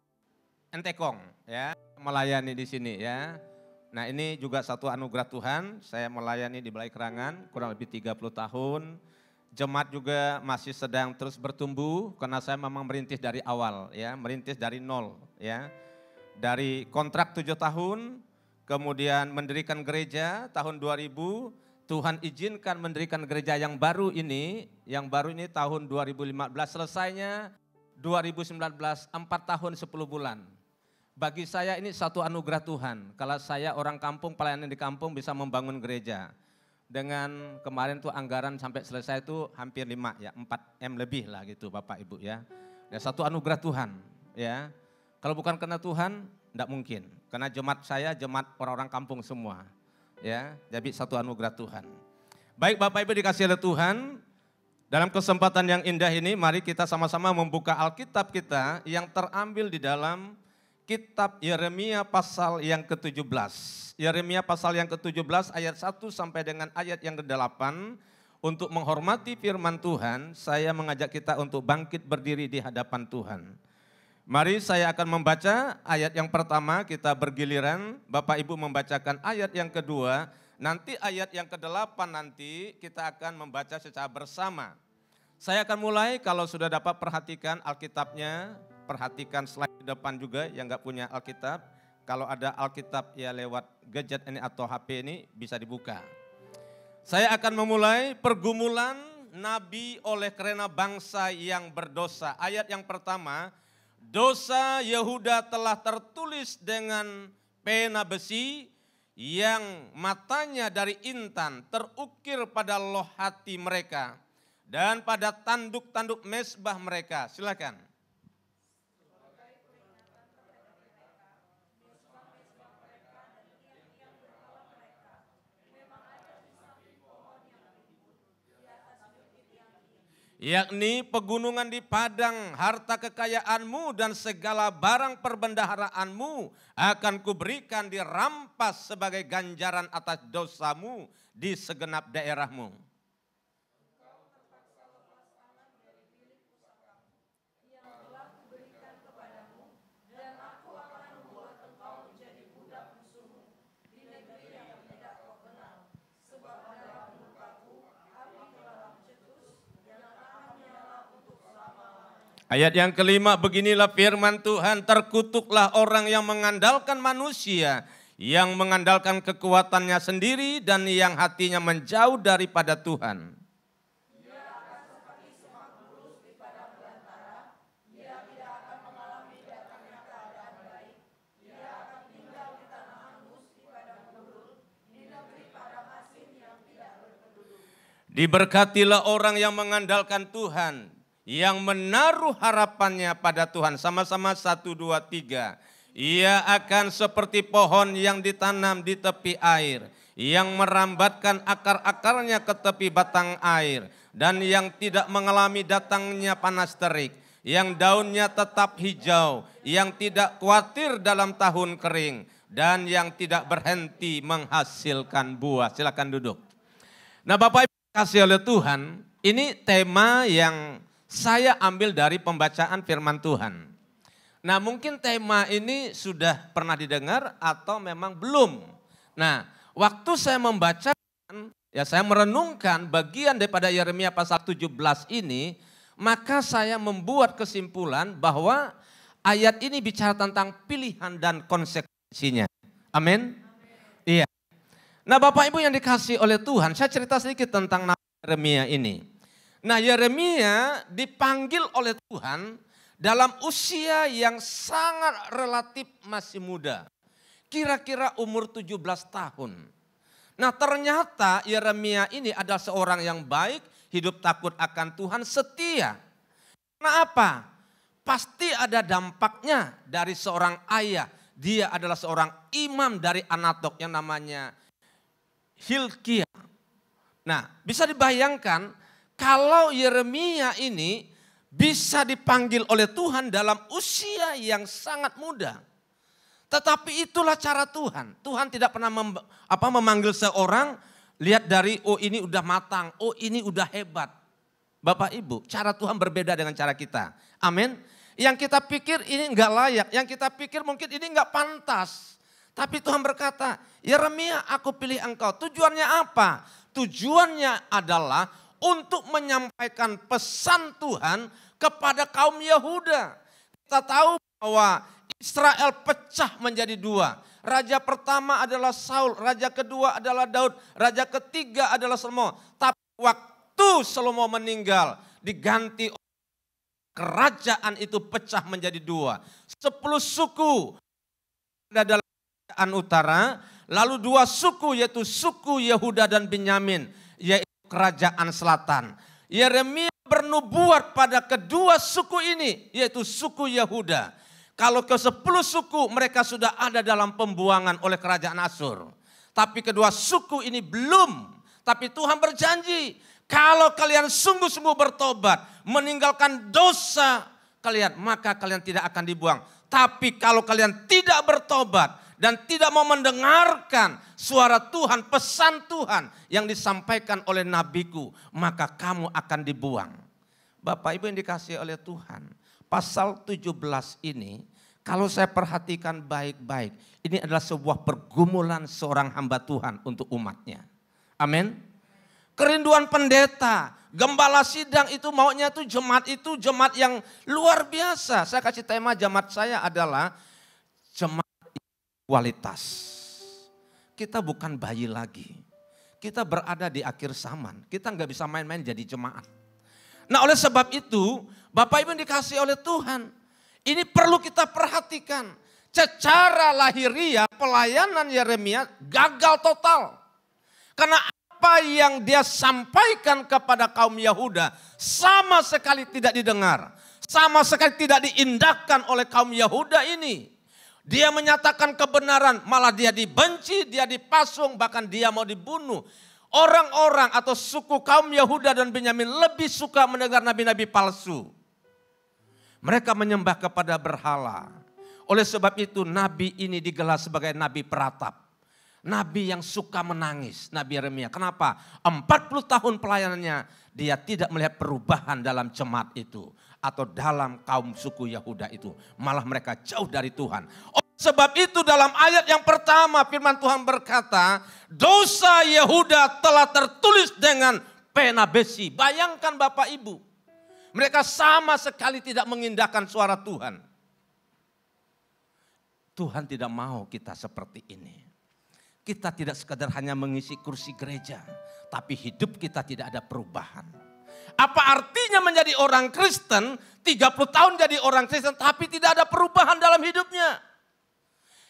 Entekong, ya. Melayani di sini, ya. Nah ini juga satu anugerah Tuhan, saya melayani di Balai Kerangan kurang lebih 30 tahun. Jemaat juga masih sedang terus bertumbuh karena saya memang merintis dari awal ya, merintis dari nol ya. Dari kontrak 7 tahun, kemudian mendirikan gereja tahun 2000, Tuhan izinkan mendirikan gereja yang baru ini tahun 2015, selesainya 2019, 4 tahun 10 bulan. Bagi saya ini satu anugerah Tuhan, kalau saya orang kampung, pelayanan di kampung bisa membangun gereja. Dengan kemarin tuh anggaran sampai selesai itu hampir 5 ya, 4M lebih lah gitu Bapak Ibu ya. Dan satu anugerah Tuhan ya. Kalau bukan karena Tuhan, enggak mungkin. Karena jemaat saya jemaat orang-orang kampung semua. Ya, jadi satu anugerah Tuhan. Baik Bapak Ibu dikasih oleh Tuhan, dalam kesempatan yang indah ini mari kita sama-sama membuka Alkitab kita yang terambil di dalam kitab Yeremia pasal yang ke-17. Yeremia pasal yang ke-17 ayat 1 sampai dengan ayat yang ke-8. Untuk menghormati firman Tuhan, saya mengajak kita untuk bangkit berdiri di hadapan Tuhan. Mari saya akan membaca ayat yang pertama, kita bergiliran, Bapak Ibu membacakan ayat yang kedua, nanti ayat yang ke-8 nanti kita akan membaca secara bersama. Saya akan mulai, kalau sudah dapat perhatikan Alkitabnya, perhatikan slide di depan juga yang enggak punya Alkitab. Kalau ada Alkitab ya lewat gadget ini atau HP ini bisa dibuka. Saya akan memulai pergumulan Nabi oleh karena bangsa yang berdosa. Ayat yang pertama, dosa Yehuda telah tertulis dengan pena besi yang matanya dari intan terukir pada loh hati mereka dan pada tanduk-tanduk mezbah mereka. Silakan. Yakni pegunungan di padang, harta kekayaanmu dan segala barang perbendaharaanmu akan kuberikan dirampas sebagai ganjaran atas dosamu di segenap daerahmu. Ayat yang kelima, beginilah firman Tuhan, terkutuklah orang yang mengandalkan manusia, yang mengandalkan kekuatannya sendiri dan yang hatinya menjauh daripada Tuhan. Diberkatilah orang yang mengandalkan Tuhan, yang menaruh harapannya pada Tuhan. Sama-sama 1, 2, 3. Ia akan seperti pohon yang ditanam di tepi air, yang merambatkan akar-akarnya ke tepi batang air, dan yang tidak mengalami datangnya panas terik, yang daunnya tetap hijau, yang tidak khawatir dalam tahun kering, dan yang tidak berhenti menghasilkan buah. Silakan duduk. Nah Bapak Ibu kasih oleh Tuhan, ini tema yang saya ambil dari pembacaan firman Tuhan. Nah mungkin tema ini sudah pernah didengar atau memang belum. Nah waktu saya membacakan, ya saya merenungkan bagian daripada Yeremia pasal 17 ini, maka saya membuat kesimpulan bahwa ayat ini bicara tentang pilihan dan konsekuensinya. Amin. Iya. Nah Bapak Ibu yang dikasih oleh Tuhan, saya cerita sedikit tentang Nabi Yeremia ini. Nah Yeremia dipanggil oleh Tuhan dalam usia yang sangat relatif masih muda. Kira-kira umur 17 tahun. Nah ternyata Yeremia ini adalah seorang yang baik, hidup takut akan Tuhan, setia. Nah apa? Pasti ada dampaknya dari seorang ayah. Dia adalah seorang imam dari Anatok yang namanya Hilkiah. Nah bisa dibayangkan, kalau Yeremia ini bisa dipanggil oleh Tuhan dalam usia yang sangat muda. Tetapi itulah cara Tuhan. Tuhan tidak pernah memanggil seorang, lihat dari oh ini udah matang, oh ini udah hebat. Bapak Ibu, cara Tuhan berbeda dengan cara kita. Amin. Yang kita pikir ini enggak layak, yang kita pikir mungkin ini enggak pantas. Tapi Tuhan berkata, Yeremia aku pilih engkau. Tujuannya apa? Tujuannya adalah untuk menyampaikan pesan Tuhan kepada kaum Yehuda. Kita tahu bahwa Israel pecah menjadi dua. Raja pertama adalah Saul, raja kedua adalah Daud, raja ketiga adalah Salomo. Tapi waktu Salomo meninggal, diganti kerajaan itu pecah menjadi 2. 10 suku ada dalam kerajaan utara, lalu 2 suku yaitu suku Yehuda dan Benyamin, yaitu kerajaan selatan. Yeremia bernubuat pada kedua suku ini, yaitu suku Yehuda. Kalau ke 10 suku mereka sudah ada dalam pembuangan oleh kerajaan Asyur. Tapi kedua suku ini belum. Tapi Tuhan berjanji, kalau kalian sungguh-sungguh bertobat, meninggalkan dosa kalian, maka kalian tidak akan dibuang. Tapi kalau kalian tidak bertobat dan tidak mau mendengarkan suara Tuhan, pesan Tuhan yang disampaikan oleh nabiku, maka kamu akan dibuang. Bapak Ibu yang dikasihi oleh Tuhan, pasal 17 ini, kalau saya perhatikan baik-baik, ini adalah sebuah pergumulan seorang hamba Tuhan untuk umatnya. Amin. Kerinduan pendeta, gembala sidang itu maunya itu jemaat yang luar biasa. Saya kasih tema jemaat saya adalah jemaat kualitas. Kita bukan bayi lagi. Kita berada di akhir zaman. Kita nggak bisa main-main jadi jemaat. Nah oleh sebab itu, Bapak Ibu yang dikasihi oleh Tuhan, ini perlu kita perhatikan. Secara lahiriah pelayanan Yeremia gagal total. Karena apa yang dia sampaikan kepada kaum Yehuda sama sekali tidak didengar. Sama sekali tidak diindahkan oleh kaum Yehuda ini. Dia menyatakan kebenaran, malah dia dibenci, dia dipasung, bahkan dia mau dibunuh. Orang-orang atau suku kaum Yehuda dan Benyamin lebih suka mendengar nabi-nabi palsu. Mereka menyembah kepada berhala. Oleh sebab itu nabi ini digelar sebagai nabi peratap. Nabi yang suka menangis, Nabi Yeremia. Kenapa? 40 tahun pelayanannya dia tidak melihat perubahan dalam jemaat itu. Atau dalam kaum suku Yehuda itu. Malah mereka jauh dari Tuhan. Sebab itu dalam ayat yang pertama firman Tuhan berkata, dosa Yehuda telah tertulis dengan pena besi. Bayangkan Bapak Ibu, mereka sama sekali tidak mengindahkan suara Tuhan. Tuhan tidak mau kita seperti ini. Kita tidak sekadar hanya mengisi kursi gereja, tapi hidup kita tidak ada perubahan. Apa artinya menjadi orang Kristen, 30 tahun jadi orang Kristen, tapi tidak ada perubahan dalam hidupnya.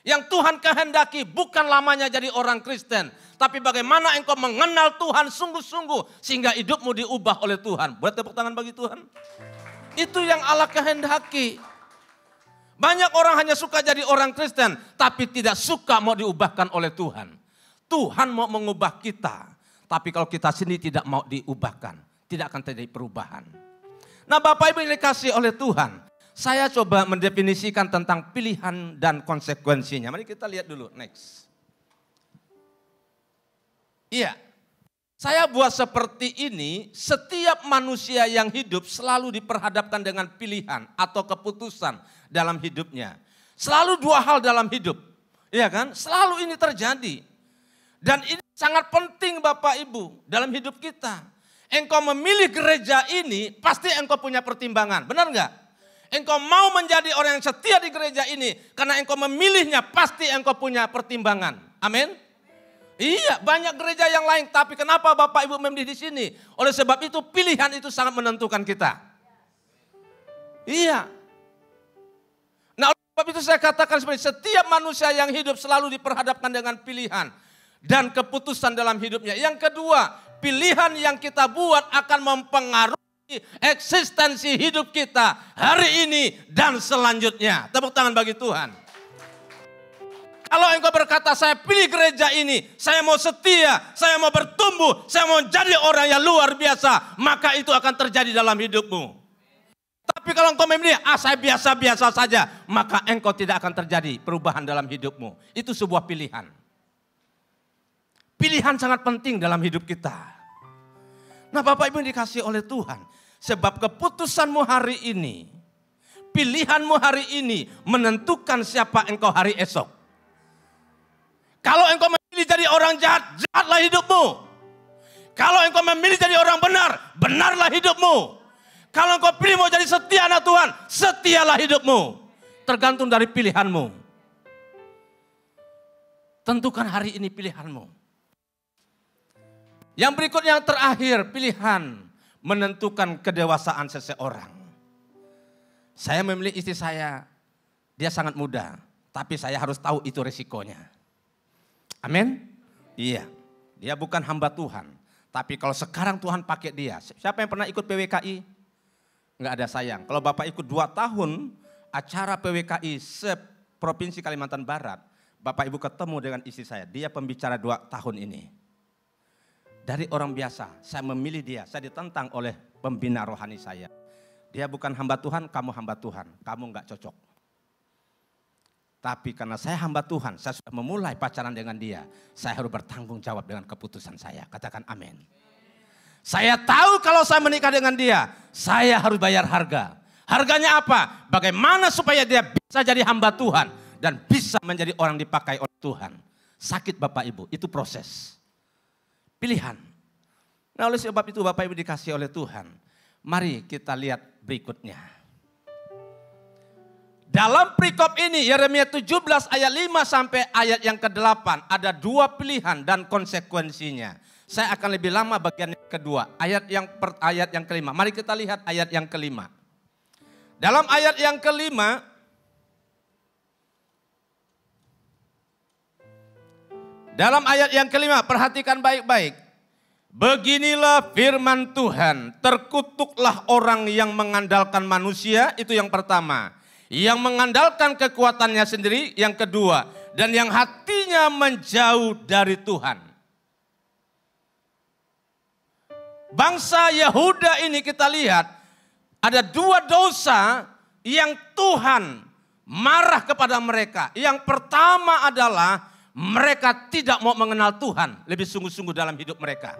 Yang Tuhan kehendaki bukan lamanya jadi orang Kristen. Tapi bagaimana engkau mengenal Tuhan sungguh-sungguh. Sehingga hidupmu diubah oleh Tuhan. Buat tepuk tangan bagi Tuhan. Itu yang Allah kehendaki. Banyak orang hanya suka jadi orang Kristen. Tapi tidak suka mau diubahkan oleh Tuhan. Tuhan mau mengubah kita. Tapi kalau kita sendiri tidak mau diubahkan. Tidak akan terjadi perubahan. Nah Bapak Ibu yang dikasihi oleh Tuhan. Saya coba mendefinisikan tentang pilihan dan konsekuensinya. Mari kita lihat dulu, next. Iya, saya buat seperti ini, setiap manusia yang hidup selalu diperhadapkan dengan pilihan atau keputusan dalam hidupnya. Selalu 2 hal dalam hidup, iya kan? Selalu ini terjadi. Dan ini sangat penting Bapak Ibu dalam hidup kita. Engkau memilih gereja ini, pasti engkau punya pertimbangan, benar enggak? Engkau mau menjadi orang yang setia di gereja ini. Karena engkau memilihnya pasti engkau punya pertimbangan. Amin. Iya banyak gereja yang lain. Tapi kenapa Bapak Ibu memilih di sini? Oleh sebab itu pilihan itu sangat menentukan kita. Iya. Nah oleh sebab itu saya katakan seperti setiap manusia yang hidup selalu diperhadapkan dengan pilihan. Dan keputusan dalam hidupnya. Yang kedua pilihan yang kita buat akan mempengaruhi eksistensi hidup kita hari ini dan selanjutnya. Tepuk tangan bagi Tuhan. Kalau engkau berkata saya pilih gereja ini, saya mau setia, saya mau bertumbuh, saya mau jadi orang yang luar biasa, maka itu akan terjadi dalam hidupmu. Tapi kalau engkau memilih, saya biasa-biasa saja, maka engkau tidak akan terjadi perubahan dalam hidupmu. Itu sebuah pilihan. Pilihan sangat penting dalam hidup kita. Nah Bapak Ibu yang dikasihi oleh Tuhan. Sebab keputusanmu hari ini, pilihanmu hari ini menentukan siapa engkau hari esok. Kalau engkau memilih jadi orang jahat, jahatlah hidupmu. Kalau engkau memilih jadi orang benar, benarlah hidupmu. Kalau engkau pilih mau jadi setia anak Tuhan, setialah hidupmu. Tergantung dari pilihanmu. Tentukan hari ini pilihanmu. Yang berikutnya yang terakhir, pilihan menentukan kedewasaan seseorang. Saya memilih istri saya, dia sangat muda, tapi saya harus tahu itu resikonya. Amin? Iya, dia bukan hamba Tuhan. Tapi kalau sekarang Tuhan pakai dia, siapa yang pernah ikut PWKI? Enggak ada sayang. Kalau Bapak ikut 2 tahun acara PWKI se-Provinsi Kalimantan Barat, Bapak Ibu ketemu dengan istri saya, dia pembicara 2 tahun ini. Dari orang biasa, saya memilih dia, saya ditentang oleh pembina rohani saya. Dia bukan hamba Tuhan, kamu hamba Tuhan, kamu enggak cocok. Tapi karena saya hamba Tuhan, saya sudah memulai pacaran dengan dia. Saya harus bertanggung jawab dengan keputusan saya. Katakan amin. Saya tahu kalau saya menikah dengan dia, saya harus bayar harga. Harganya apa? Bagaimana supaya dia bisa jadi hamba Tuhan dan bisa menjadi orang dipakai oleh Tuhan. Sakit Bapak Ibu, itu proses. Pilihan. Nah oleh sebab itu Bapak Ibu dikasih oleh Tuhan. Mari kita lihat berikutnya. Dalam perikop ini Yeremia 17 ayat 5 sampai ayat yang ke-8 ada 2 pilihan dan konsekuensinya. Saya akan lebih lama bagian yang kedua, ayat yang kelima. Mari kita lihat ayat yang kelima. Dalam ayat yang kelima, perhatikan baik-baik. Beginilah firman Tuhan, terkutuklah orang yang mengandalkan manusia, itu yang pertama. Yang mengandalkan kekuatannya sendiri, yang kedua. Dan yang hatinya menjauh dari Tuhan. Bangsa Yehuda ini kita lihat, ada 2 dosa yang Tuhan marah kepada mereka. Yang pertama adalah mereka tidak mau mengenal Tuhan lebih sungguh-sungguh dalam hidup mereka.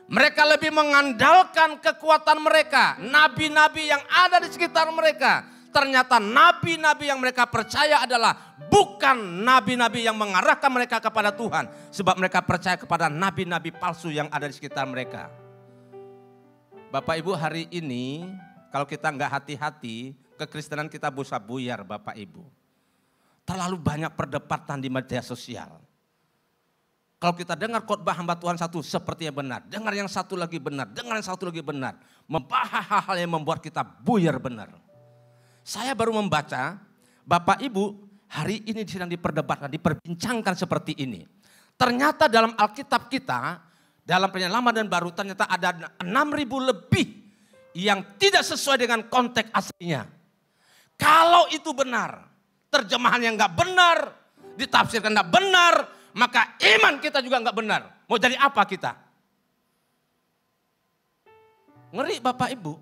Mereka lebih mengandalkan kekuatan mereka, nabi-nabi yang ada di sekitar mereka. Ternyata nabi-nabi yang mereka percaya adalah bukan nabi-nabi yang mengarahkan mereka kepada Tuhan. Sebab mereka percaya kepada nabi-nabi palsu yang ada di sekitar mereka. Bapak Ibu, hari ini kalau kita nggak hati-hati, kekristenan kita bisa buyar Bapak Ibu. Terlalu banyak perdebatan di media sosial. Kalau kita dengar khotbah hamba Tuhan satu sepertinya benar, dengar yang satu lagi benar, dengar yang satu lagi benar. Membahas hal-hal yang membuat kita buyar benar. Saya baru membaca, Bapak Ibu hari ini sedang diperdebatkan, diperbincangkan seperti ini. Ternyata dalam Alkitab kita, dalam Perjanjian Lama dan Baru ternyata ada 6.000 lebih yang tidak sesuai dengan konteks aslinya. Kalau itu benar, terjemahan yang nggak benar, ditafsirkan nggak benar, maka iman kita juga nggak benar. Mau jadi apa kita? Ngeri Bapak Ibu.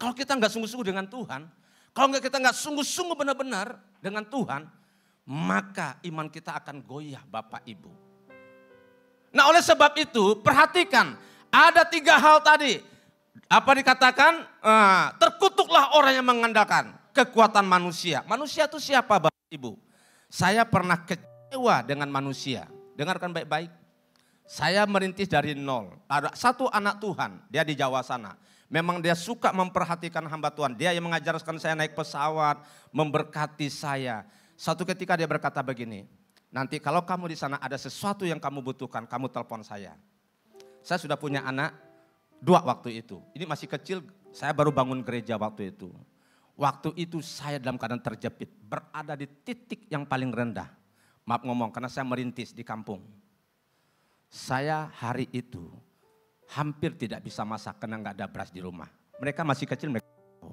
Kalau kita nggak sungguh-sungguh dengan Tuhan, kalau kita nggak sungguh-sungguh benar-benar dengan Tuhan, maka iman kita akan goyah Bapak Ibu. Nah oleh sebab itu perhatikan, ada 3 hal tadi. Apa dikatakan? Terkutuklah orang yang mengandalkan kekuatan manusia. Manusia itu siapa Bapak Ibu? Saya pernah kecewa dengan manusia. Dengarkan baik-baik. Saya merintis dari nol. Ada satu anak Tuhan, dia di Jawa sana. Memang dia suka memperhatikan hamba Tuhan. Dia yang mengajarkan saya naik pesawat, memberkati saya. Suatu ketika dia berkata begini, nanti kalau kamu di sana ada sesuatu yang kamu butuhkan, kamu telepon saya. Saya sudah punya anak 2 waktu itu. Ini masih kecil, saya baru bangun gereja waktu itu. Waktu itu saya dalam keadaan terjepit, berada di titik yang paling rendah. Maaf ngomong, karena saya merintis di kampung. Saya hari itu hampir tidak bisa masak karena nggak ada beras di rumah. Mereka masih kecil, mereka tahu.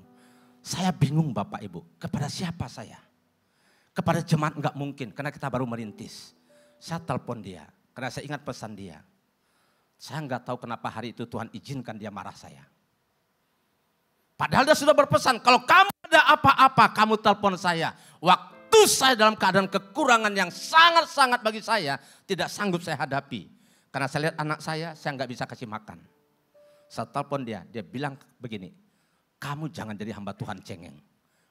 Saya bingung Bapak Ibu, kepada siapa saya? Kepada jemaat nggak mungkin, karena kita baru merintis. Saya telepon dia, karena saya ingat pesan dia. Saya nggak tahu kenapa hari itu Tuhan izinkan dia marah saya. Padahal dia sudah berpesan, kalau kamu ada apa-apa, kamu telepon saya. Waktu saya dalam keadaan kekurangan yang sangat-sangat bagi saya, tidak sanggup saya hadapi. Karena saya lihat anak saya nggak bisa kasih makan. Saya telepon dia bilang begini, kamu jangan jadi hamba Tuhan cengeng.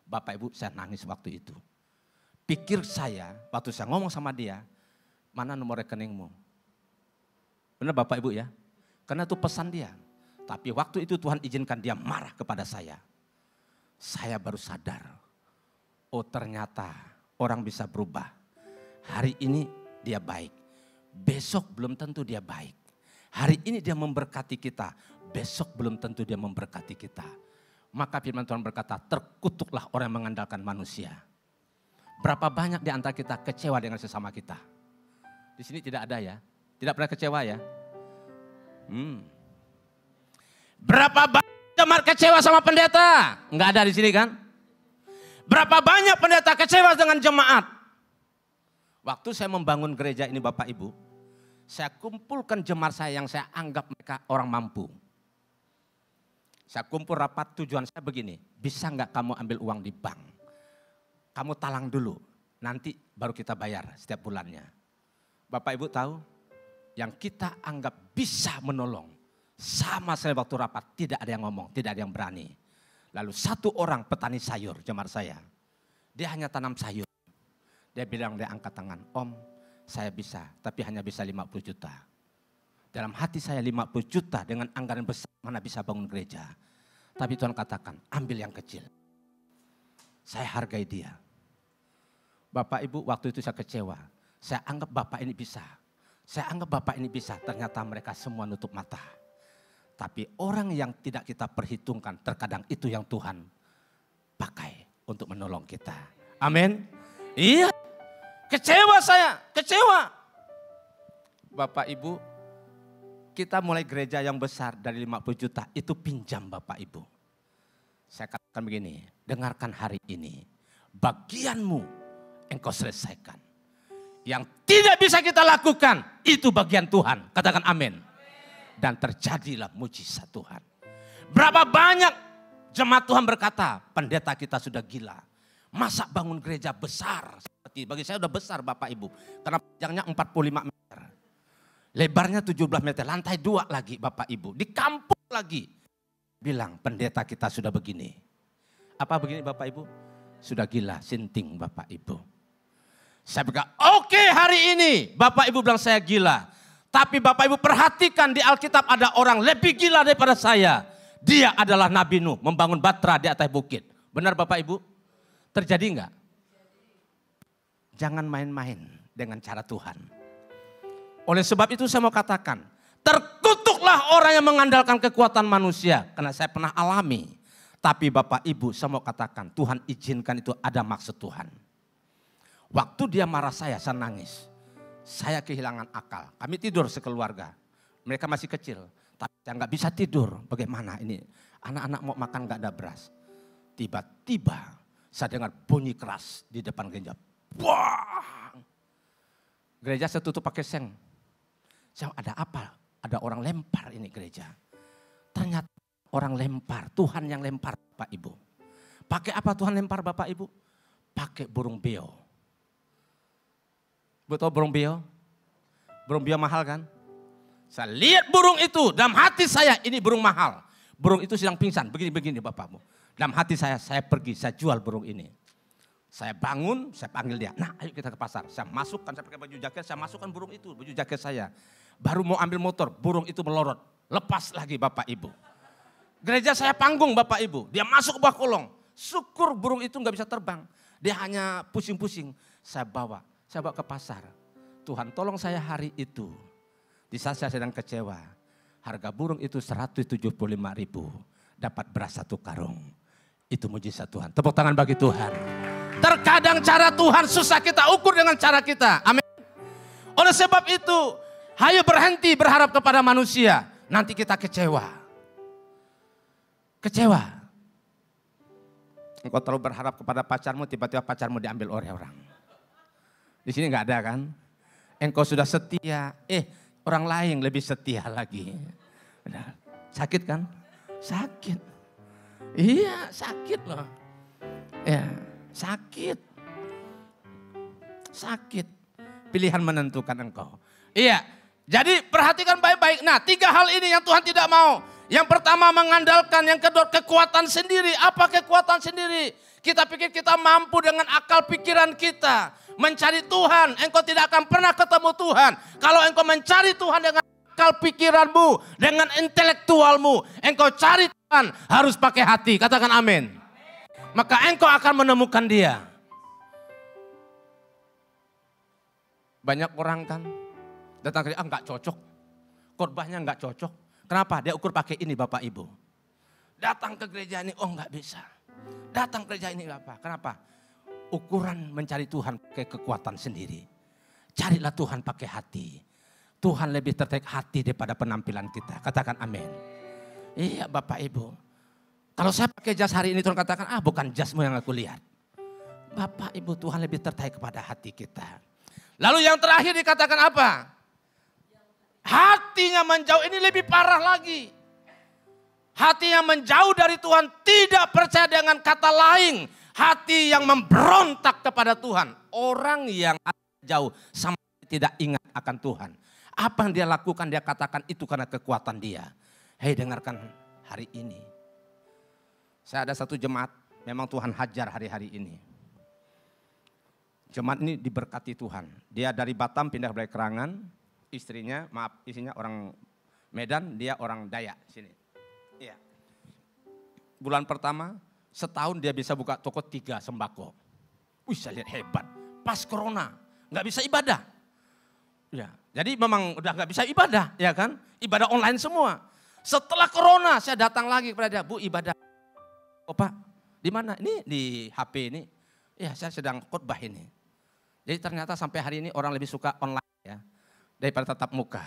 Bapak Ibu, saya nangis waktu itu. Pikir saya, waktu saya ngomong sama dia, mana nomor rekeningmu? Benar Bapak Ibu ya? Karena itu pesan dia. Tapi waktu itu Tuhan izinkan dia marah kepada saya. Saya baru sadar, oh ternyata orang bisa berubah Hari ini dia baik, besok belum tentu dia baik. Hari ini dia memberkati kita, besok belum tentu dia memberkati kita. Maka firman Tuhan berkata, terkutuklah orang yang mengandalkan manusia. Berapa banyak di antara kita kecewa dengan sesama kita? Di sini tidak ada ya, tidak pernah kecewa ya. Berapa banyak jemaat kecewa sama pendeta? Enggak ada di sini kan? Berapa banyak pendeta kecewa dengan jemaat? Waktu saya membangun gereja ini Bapak Ibu, saya kumpulkan jemaat saya yang saya anggap mereka orang mampu. Saya kumpul rapat, tujuan saya begini, bisa nggak kamu ambil uang di bank? Kamu talang dulu, nanti baru kita bayar setiap bulannya. Bapak Ibu tahu, yang kita anggap bisa menolong, sama saya waktu rapat tidak ada yang ngomong, tidak ada yang berani. Lalu satu orang petani sayur, jemaat saya, dia hanya tanam sayur. Dia bilang, dia angkat tangan, Om saya bisa, tapi hanya bisa 50 juta. Dalam hati saya 50 juta dengan anggaran besar, mana bisa bangun gereja. Tapi Tuhan katakan, ambil yang kecil. Saya hargai dia. Bapak Ibu waktu itu saya kecewa. Saya anggap Bapak ini bisa. Saya anggap Bapak ini bisa, ternyata mereka semua nutup mata. Tapi orang yang tidak kita perhitungkan, terkadang itu yang Tuhan pakai untuk menolong kita. Amin. Iya, kecewa saya, kecewa. Bapak Ibu, kita mulai gereja yang besar dari 50 juta, itu pinjam Bapak Ibu. Saya katakan begini, dengarkan hari ini, bagianmu engkau selesaikan. Yang tidak bisa kita lakukan, itu bagian Tuhan. Katakan amin. Dan terjadilah mujizat Tuhan. Berapa banyak jemaat Tuhan berkata, pendeta kita sudah gila. Masa bangun gereja besar? Bagi saya sudah besar Bapak Ibu. Karena panjangnya 45 meter. Lebarnya 17 meter, lantai 2 lagi Bapak Ibu. Di kampung lagi. Bilang pendeta kita sudah begini. Apa begini Bapak Ibu? Sudah gila, sinting Bapak Ibu. Saya berkata, oke, hari ini Bapak Ibu bilang saya gila. Tapi Bapak Ibu perhatikan di Alkitab ada orang lebih gila daripada saya. Dia adalah Nabi Nuh membangun batra di atas bukit. Benar Bapak Ibu? Terjadi enggak? Jangan main-main dengan cara Tuhan. Oleh sebab itu saya mau katakan, terkutuklah orang yang mengandalkan kekuatan manusia. Karena saya pernah alami. Tapi Bapak Ibu saya mau katakan, Tuhan izinkan itu ada maksud Tuhan. Waktu dia marah saya nangis. Saya kehilangan akal. Kami tidur sekeluarga. Mereka masih kecil. Tapi saya nggak bisa tidur. Bagaimana ini? Anak-anak mau makan nggak ada beras. Tiba-tiba saya dengar bunyi keras di depan gereja. Wah! Gereja saya tutup pakai seng. Saya ada apa? Ada orang lempar ini gereja. Ternyata orang lempar. Tuhan yang lempar Bapak Ibu. Pakai apa Tuhan lempar Bapak Ibu? Pakai burung beo. Betul burung beo? Burung beo mahal kan? Saya lihat burung itu, dalam hati saya ini burung mahal. Burung itu sedang pingsan, begini-begini Bapakmu. Dalam hati saya pergi, saya jual burung ini. Saya bangun, saya panggil dia, nah ayo kita ke pasar. Saya masukkan, saya pakai baju jaket, saya masukkan burung itu, baju jaket saya. Baru mau ambil motor, burung itu melorot. Lepas lagi Bapak Ibu. Gereja saya panggung Bapak Ibu, dia masuk ke bawah kolong. Syukur burung itu gak bisa terbang. Dia hanya pusing-pusing, saya bawa ke pasar. Tuhan tolong saya hari itu. Di saat saya sedang kecewa. Harga burung itu 175.000. Dapat beras 1 karung. Itu mujizat Tuhan. Tepuk tangan bagi Tuhan. Terkadang cara Tuhan susah kita ukur dengan cara kita. Amin. Oleh sebab itu, hayo berhenti berharap kepada manusia. Nanti kita kecewa. Kecewa. Engkau terlalu berharap kepada pacarmu, tiba-tiba pacarmu diambil oleh orang. Di sini nggak ada kan? Engkau sudah setia, orang lain lebih setia lagi. Sakit kan? Sakit. Iya, sakit loh. Ya, sakit. Sakit. Pilihan menentukan engkau. Iya, jadi perhatikan baik-baik. Nah, 3 hal ini yang Tuhan tidak mau. Yang pertama mengandalkan, yang kedua kekuatan sendiri. Apa kekuatan sendiri? Kita pikir kita mampu dengan akal pikiran kita. Mencari Tuhan, engkau tidak akan pernah ketemu Tuhan. Kalau engkau mencari Tuhan dengan akal pikiranmu, dengan intelektualmu. Engkau cari Tuhan harus pakai hati, katakan amin. Maka engkau akan menemukan dia. Banyak orang kan datang ke nggak cocok. Khotbahnya nggak cocok. Kenapa? Dia ukur pakai ini Bapak Ibu. Datang ke gereja ini, oh nggak bisa. Datang ke gereja ini apa? Kenapa? Ukuran mencari Tuhan pakai kekuatan sendiri. Carilah Tuhan pakai hati. Tuhan lebih tertarik hati daripada penampilan kita. Katakan amin. Iya Bapak Ibu. Kalau saya pakai jas hari ini Tuhan katakan, bukan jasmu yang aku lihat. Bapak Ibu, Tuhan lebih tertarik kepada hati kita. Lalu yang terakhir dikatakan apa? Hatinya menjauh, ini lebih parah lagi. Hatinya menjauh dari Tuhan, tidak percaya dengan kata lain. Hati yang memberontak kepada Tuhan. Orang yang jauh sama tidak ingat akan Tuhan. Apa yang dia lakukan, dia katakan itu karena kekuatan dia. Hei, dengarkan hari ini. Saya ada satu jemaat, memang Tuhan hajar hari-hari ini. Jemaat ini diberkati Tuhan. Dia dari Batam pindah ke Kerangan. Istrinya orang Medan, dia orang Dayak sini. Iya. Bulan pertama, setahun dia bisa buka toko 3 sembako. Wih, saya lihat hebat. Pas corona, nggak bisa ibadah. Ya, jadi memang udah nggak bisa ibadah, ya kan? Ibadah online semua. Setelah corona, saya datang lagi kepada dia, Bu, ibadah. Oh Pak, di mana? Ini di HP ini. Ya, saya sedang khotbah ini. Jadi ternyata sampai hari ini orang lebih suka online ya, daripada tatap muka.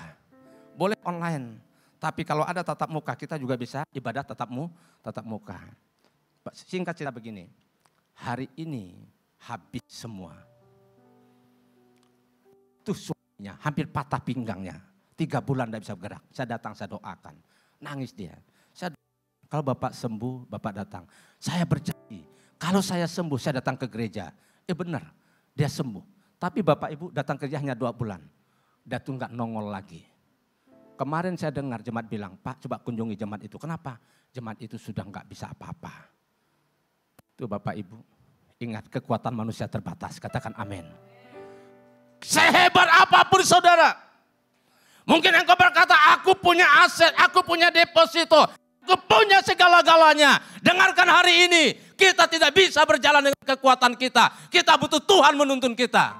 Boleh online, tapi kalau ada tatap muka kita juga bisa ibadah tatap muka. Singkat cerita begini, hari ini habis semua. Itu suaminya hampir patah pinggangnya, 3 bulan tidak bisa bergerak. Saya datang, saya doakan, nangis dia. Kalau Bapak sembuh, Bapak datang. Saya berjanji, kalau saya sembuh saya datang ke gereja. Benar, dia sembuh. Tapi Bapak Ibu datang ke gereja hanya 2 bulan. Dia tuh nggak nongol lagi. Kemarin saya dengar jemaat bilang, Pak coba kunjungi jemaat itu. Kenapa? Jemaat itu sudah nggak bisa apa-apa. Itu Bapak Ibu, ingat kekuatan manusia terbatas. Katakan amin. Sehebat apapun saudara. Mungkin engkau berkata, aku punya aset, aku punya deposito. Aku punya segala-galanya. Dengarkan hari ini, kita tidak bisa berjalan dengan kekuatan kita. Kita butuh Tuhan menuntun kita.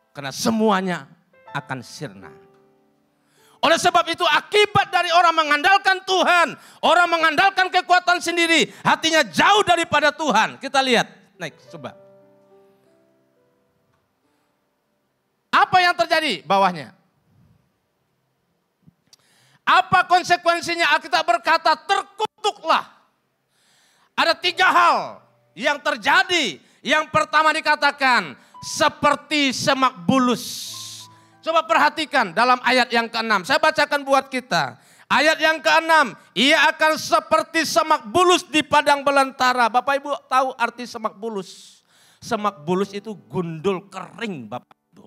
Karena semuanya akan sirna. Oleh sebab itu akibat dari orang mengandalkan Tuhan, orang mengandalkan kekuatan sendiri, hatinya jauh daripada Tuhan. Kita lihat, naik coba. Apa yang terjadi bawahnya? Apa konsekuensinya? Alkitab berkata terkutuklah. Ada 3 hal yang terjadi. Yang pertama dikatakan seperti semak bulus. Coba perhatikan dalam ayat yang ke-6. Saya bacakan buat kita. Ayat yang ke-6. Ia akan seperti semak bulus di padang belantara. Bapak Ibu tahu arti semak bulus? Semak bulus itu gundul kering Bapak Ibu.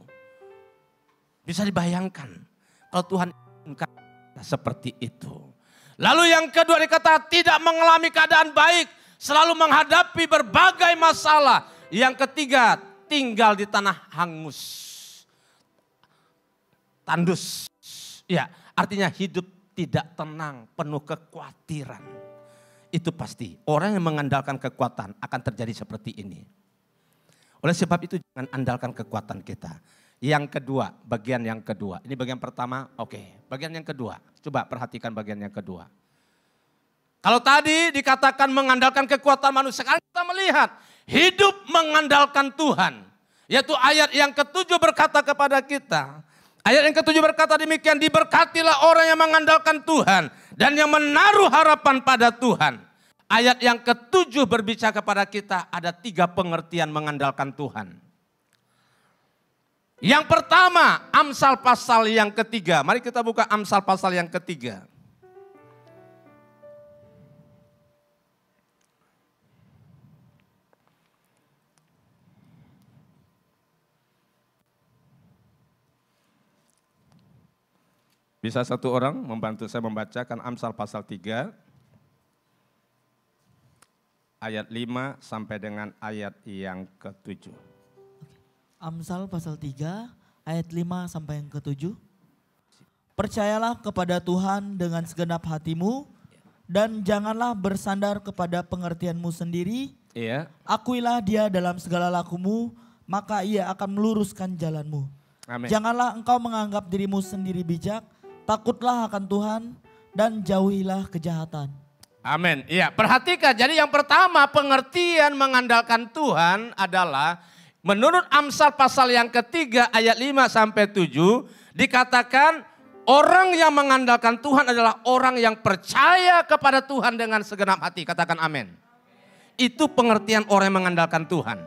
Bisa dibayangkan. Kalau Tuhan inginkan seperti itu. Lalu yang kedua dikata tidak mengalami keadaan baik. Selalu menghadapi berbagai masalah. Yang ketiga tinggal di tanah hangus. Tandus. Ya, artinya hidup tidak tenang, penuh kekhawatiran. Itu pasti. Orang yang mengandalkan kekuatan akan terjadi seperti ini. Oleh sebab itu jangan andalkan kekuatan kita. Yang kedua, bagian yang kedua. Ini bagian pertama, oke. Bagian yang kedua, coba perhatikan bagian yang kedua. Kalau tadi dikatakan mengandalkan kekuatan manusia, sekarang kita melihat hidup mengandalkan Tuhan. Yaitu ayat yang ke-7 berkata kepada kita. Ayat yang ke-7 berkata demikian, diberkatilah orang yang mengandalkan Tuhan dan yang menaruh harapan pada Tuhan. Ayat yang ke-7 berbicara kepada kita ada 3 pengertian mengandalkan Tuhan. Yang pertama, Amsal pasal yang ke-3. Mari kita buka Amsal pasal yang ke-3. Bisa satu orang membantu saya membacakan Amsal pasal 3. Ayat 5 sampai dengan ayat yang ke-7. Amsal pasal 3 ayat 5 sampai yang ke-7. Percayalah kepada Tuhan dengan segenap hatimu dan janganlah bersandar kepada pengertianmu sendiri. Iya. Akuilah dia dalam segala lakumu, maka ia akan meluruskan jalanmu. Amin. Janganlah engkau menganggap dirimu sendiri bijak, takutlah akan Tuhan dan jauhilah kejahatan. Amin. Iya, perhatikan. Jadi yang pertama, pengertian mengandalkan Tuhan adalah menurut Amsal pasal yang ketiga ayat 5 sampai 7 dikatakan orang yang mengandalkan Tuhan adalah orang yang percaya kepada Tuhan dengan segenap hati. Katakan amin. Itu pengertian orang yang mengandalkan Tuhan.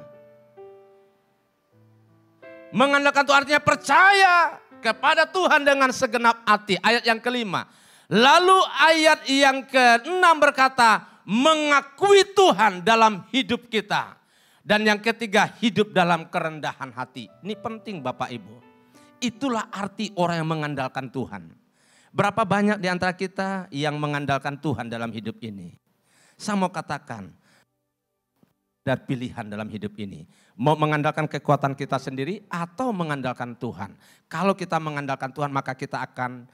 Mengandalkan Tuhan artinya percaya kepada Tuhan dengan segenap hati. Ayat yang kelima. Lalu ayat yang keenam berkata, mengakui Tuhan dalam hidup kita. Dan yang ketiga, hidup dalam kerendahan hati. Ini penting Bapak Ibu. Itulah arti orang yang mengandalkan Tuhan. Berapa banyak di antara kita yang mengandalkan Tuhan dalam hidup ini? Saya mau katakan, ada pilihan dalam hidup ini. Mau mengandalkan kekuatan kita sendiri atau mengandalkan Tuhan. Kalau kita mengandalkan Tuhan maka kita akan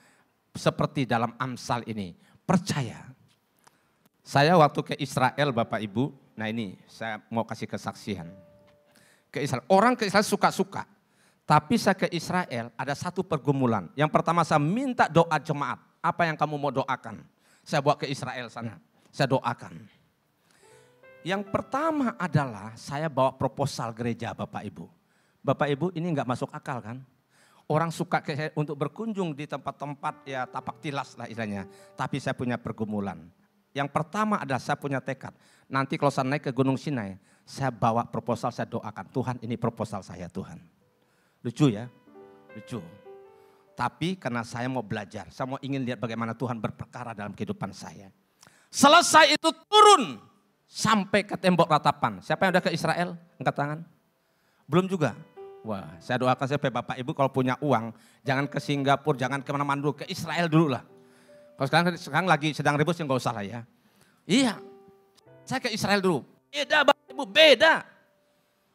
seperti dalam Amsal ini, percaya. Saya waktu ke Israel Bapak Ibu, nah ini saya mau kasih kesaksian. Ke Israel, orang ke Israel suka-suka. Tapi saya ke Israel ada satu pergumulan. Yang pertama saya minta doa jemaat. Apa yang kamu mau doakan? Saya bawa ke Israel sana, saya doakan. Yang pertama adalah saya bawa proposal gereja Bapak Ibu. Bapak Ibu ini nggak masuk akal kan? Orang suka untuk berkunjung di tempat-tempat ya tapak tilas lah istilahnya. Tapi saya punya pergumulan. Yang pertama adalah saya punya tekad. Nanti kalau saya naik ke Gunung Sinai, saya bawa proposal, saya doakan. Tuhan ini proposal saya Tuhan. Lucu ya? Lucu. Tapi karena saya mau belajar, saya mau ingin lihat bagaimana Tuhan berperkara dalam kehidupan saya. Selesai itu turun sampai ke tembok ratapan. Siapa yang udah ke Israel? Angkat tangan. Belum juga. Wah, saya doakan supaya Bapak Ibu kalau punya uang, jangan ke Singapura, jangan kemana-mana dulu, ke Israel dulu lah. Kalau sekarang lagi sedang ribut, ya nggak usah lah ya. Iya, saya ke Israel dulu. Beda Bapak Ibu, beda.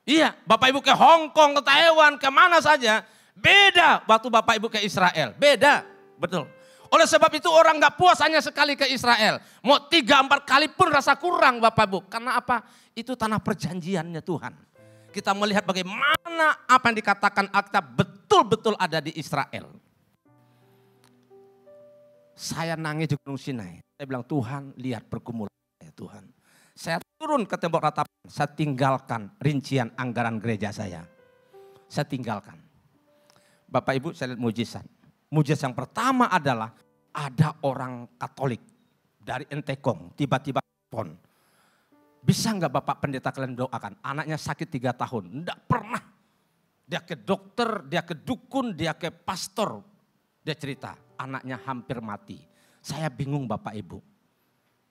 Iya, Bapak Ibu ke Hong Kong, ke Taiwan, kemana saja. Beda waktu Bapak Ibu ke Israel, beda, betul. Oleh sebab itu orang nggak puas hanya sekali ke Israel. Mau 3-4 kali pun rasa kurang Bapak Ibu. Karena apa? Itu tanah perjanjiannya Tuhan. Kita melihat bagaimana apa yang dikatakan Alkitab betul-betul ada di Israel. Saya nangis di Gunung Sinai. Saya bilang Tuhan lihat pergumulan saya Tuhan. Saya turun ke tembok ratapan. Saya tinggalkan rincian anggaran gereja saya. Saya tinggalkan. Bapak Ibu saya lihat mujizat. Mujizat yang pertama adalah ada orang Katolik dari Entekong tiba-tiba telepon. Bisa nggak Bapak Pendeta kalian doakan? Anaknya sakit 3 tahun. Enggak pernah. Dia ke dokter, dia ke dukun, dia ke pastor. Dia cerita anaknya hampir mati. Saya bingung Bapak Ibu.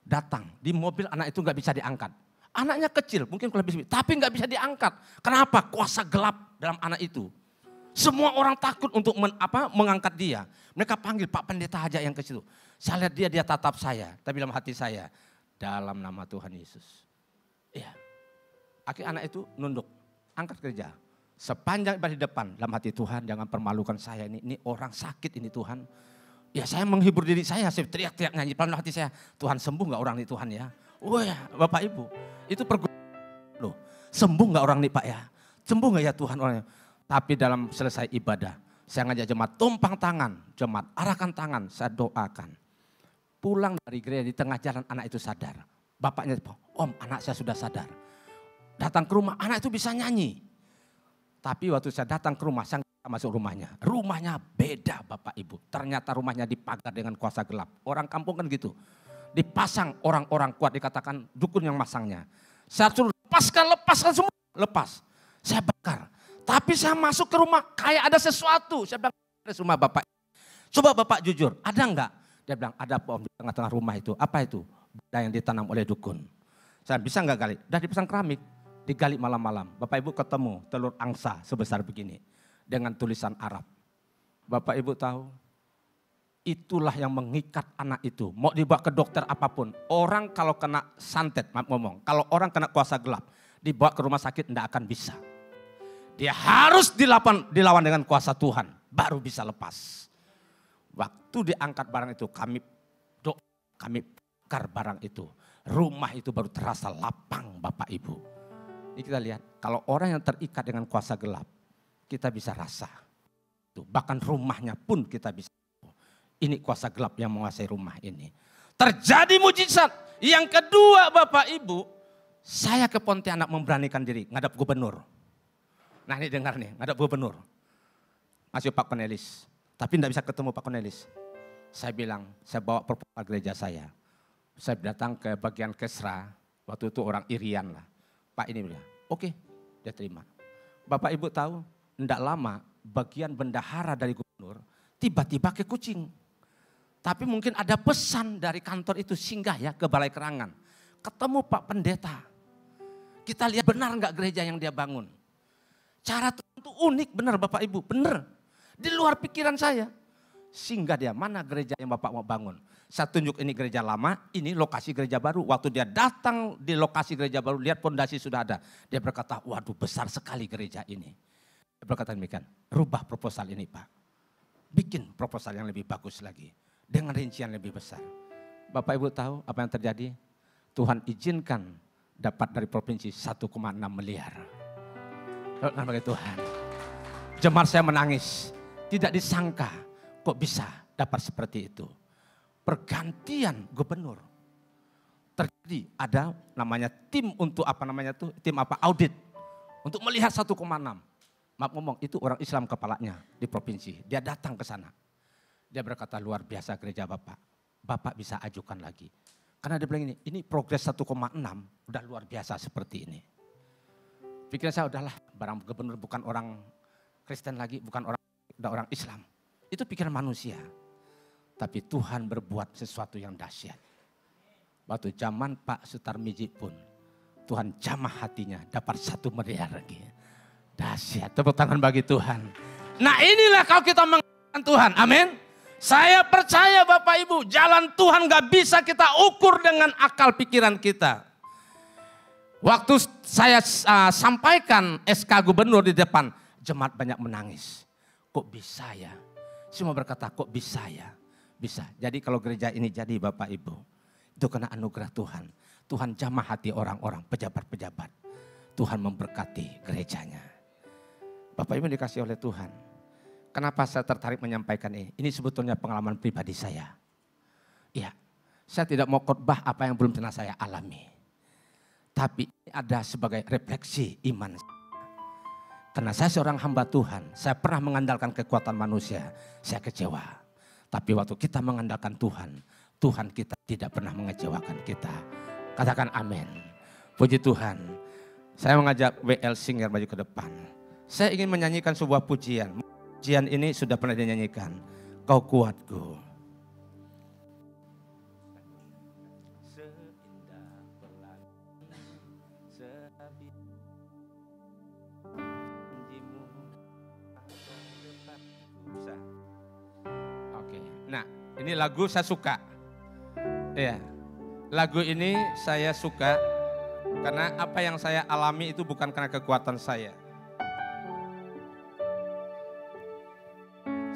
Datang di mobil anak itu nggak bisa diangkat. Anaknya kecil mungkin lebih tapi nggak bisa diangkat. Kenapa? Kuasa gelap dalam anak itu. Semua orang takut untuk mengangkat dia. Mereka panggil Pak Pendeta aja yang ke situ. Saya lihat dia tatap saya. Tapi dalam hati saya, dalam nama Tuhan Yesus. Iya. Akhirnya anak itu nunduk, angkat kerja. Sepanjang ibadah di depan, dalam hati Tuhan jangan permalukan saya ini orang sakit ini Tuhan. Ya saya menghibur diri saya teriak-teriak nyanyi dalam hati saya. Tuhan sembuh gak orang ini Tuhan ya. Oh ya Bapak Ibu, itu loh. Sembuh gak orang ini Pak ya. Sembuh gak ya Tuhan orangnya. Tapi dalam selesai ibadah, saya ngajak jemaat tumpang tangan. Jemaat arahkan tangan, saya doakan. Pulang dari gereja di tengah jalan anak itu sadar. Bapaknya, Om anak saya sudah sadar. Datang ke rumah, anak itu bisa nyanyi. Tapi waktu saya datang ke rumah, saya nggak masuk rumahnya. Rumahnya beda Bapak Ibu. Ternyata rumahnya dipagar dengan kuasa gelap. Orang kampung kan gitu. Dipasang orang-orang kuat, dikatakan dukun yang masangnya. Saya suruh lepaskan semua. Lepas. Saya bakar. Tapi saya masuk ke rumah, kayak ada sesuatu. Saya bilang, ada rumah Bapak. Coba Bapak jujur, ada enggak? Dia bilang, ada Om di tengah-tengah rumah itu. Apa itu? Benda yang ditanam oleh dukun. Saya bisa enggak gali? Udah dipasang keramik, digali malam-malam. Bapak Ibu ketemu telur angsa sebesar begini. Dengan tulisan Arab. Bapak Ibu tahu, itulah yang mengikat anak itu. Mau dibawa ke dokter apapun. Orang kalau kena santet, maaf ngomong. Kalau orang kena kuasa gelap, dibawa ke rumah sakit enggak akan bisa. Dia harus dilawan dengan kuasa Tuhan. Baru bisa lepas. Waktu diangkat barang itu kami bakar barang itu. Rumah itu baru terasa lapang Bapak Ibu. Ini kita lihat, kalau orang yang terikat dengan kuasa gelap, kita bisa rasa. Bahkan rumahnya pun kita bisa. Ini kuasa gelap yang menguasai rumah ini. Terjadi mujizat. Yang kedua Bapak Ibu, saya ke Pontianak memberanikan diri ngadap gubernur. Nah ini dengar nih, ngadap gubernur. Masih Pak Cornelis. Tapi tidak bisa ketemu Pak Cornelis. Saya bilang, saya bawa proposal gereja saya. Saya datang ke bagian Kesra, waktu itu orang Irian lah. Pak ini bilang, oke, dia terima. Bapak Ibu tahu, tidak lama bagian bendahara dari gubernur tiba-tiba ke Kucing. Tapi mungkin ada pesan dari kantor itu singgah ya ke Balai Kerangan. Ketemu Pak Pendeta. Kita lihat benar nggak gereja yang dia bangun. Cara Tuhan itu unik, benar Bapak Ibu, benar. Di luar pikiran saya. Singgah dia, mana gereja yang Bapak mau bangun. Saya tunjuk ini gereja lama, ini lokasi gereja baru. Waktu dia datang di lokasi gereja baru, lihat fondasi sudah ada. Dia berkata, waduh besar sekali gereja ini. Dia berkata demikian, rubah proposal ini Pak. Bikin proposal yang lebih bagus lagi. Dengan rincian lebih besar. Bapak Ibu tahu apa yang terjadi? Tuhan izinkan dapat dari provinsi 1,6 miliar. Nama Tuhan. Jemaat saya menangis. Tidak disangka kok bisa dapat seperti itu. Pergantian gubernur. Terjadi ada namanya tim untuk apa namanya tuh, tim apa audit. Untuk melihat 1,6. Maaf ngomong, itu orang Islam kepalanya di provinsi. Dia datang ke sana. Dia berkata luar biasa gereja Bapak. Bapak bisa ajukan lagi. Karena dia bilang ini progres 1,6 udah luar biasa seperti ini. Pikiran saya udahlah, barang gubernur bukan orang Kristen lagi, bukan orang Islam. Itu pikiran manusia. Tapi Tuhan berbuat sesuatu yang dahsyat. Waktu zaman Pak Sutarmiji pun Tuhan jamah hatinya dapat 1 miliar lagi. Dahsyat, tepuk tangan bagi Tuhan. Nah inilah kalau kita mengandalkan Tuhan, amin. Saya percaya Bapak Ibu, jalan Tuhan gak bisa kita ukur dengan akal pikiran kita. Waktu saya sampaikan SK gubernur di depan, jemaat banyak menangis. Kok bisa ya? Semua berkata kok bisa ya? Bisa. Jadi kalau gereja ini jadi Bapak Ibu, itu kena anugerah Tuhan. Tuhan jamah hati orang-orang, pejabat-pejabat. Tuhan memberkati gerejanya. Bapak Ibu dikasih oleh Tuhan. Kenapa saya tertarik menyampaikan ini? Ini sebetulnya pengalaman pribadi saya. Ya, saya tidak mau khotbah apa yang belum pernah saya alami. Tapi ada sebagai refleksi iman. Karena saya seorang hamba Tuhan, saya pernah mengandalkan kekuatan manusia, saya kecewa. Tapi waktu kita mengandalkan Tuhan, Tuhan kita tidak pernah mengecewakan kita. Katakan amin. Puji Tuhan. Saya mengajak WL Singer maju ke depan. Saya ingin menyanyikan sebuah pujian. Pujian ini sudah pernah dinyanyikan. Kau kuatku. Oke, nah ini lagu saya suka. Ya, lagu ini saya suka karena apa yang saya alami itu bukan karena kekuatan saya.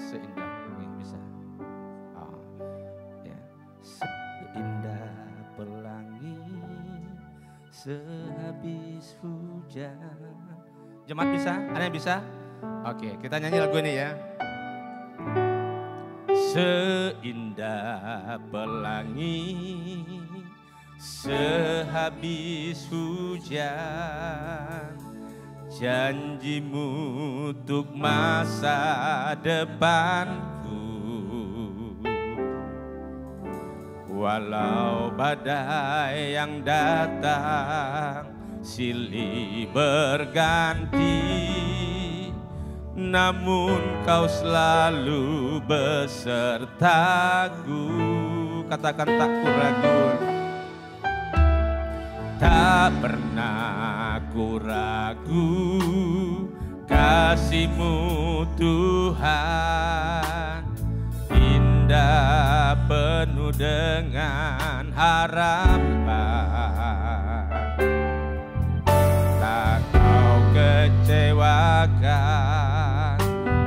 Seindah ini bisa. Oh, ya. Seindah pelangi sehabis hujan. Jemaat bisa? Ada yang bisa? Oke, kita nyanyi lagu ini ya. Seindah pelangi sehabis hujan, janjimu untuk masa depanku. Walau badai yang datang silih berganti, namun kau selalu besertaku. Katakan tak ku ragu. Tak pernah ku ragu kasih-Mu Tuhan, indah penuh dengan harapan. Tak kau kecewakan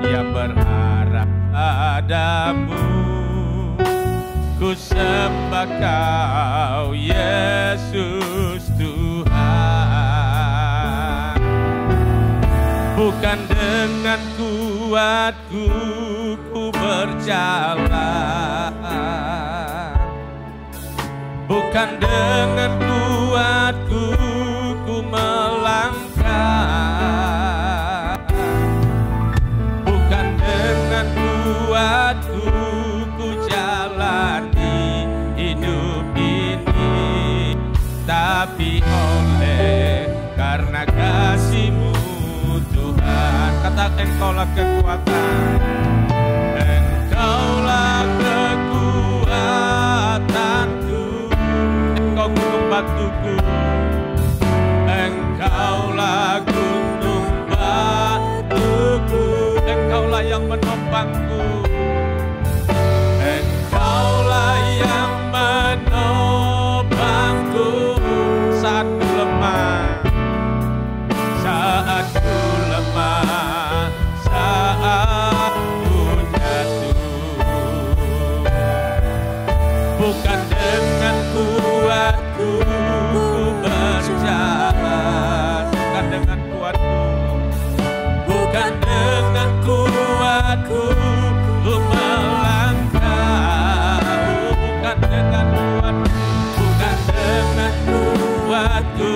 yang berharap padamu. Ku sembah Kau Yesus Tuhan. Bukan dengan kuatku ku berjalan, bukan dengan kuatku ku melangkah, bukan dengan kuatku ku jalani hidup ini, tapi oleh karena kasih-Mu Tuhan. Kata Engkaulah kekuatan, Engkaulah kekuatanku, Engkau gunung batuku, Engkaulah gunung batuku, Engkaulah yang menopangku, Engkaulah yang menopangku saat ku lemah, saat ku lemah, saat ku jatuh. Bukan dengan kuatku ku berjalan, bukan dengan kuatku, bukan dengan kuatku ku melangkah, bukan dengan kuatku, bukan dengan kuatku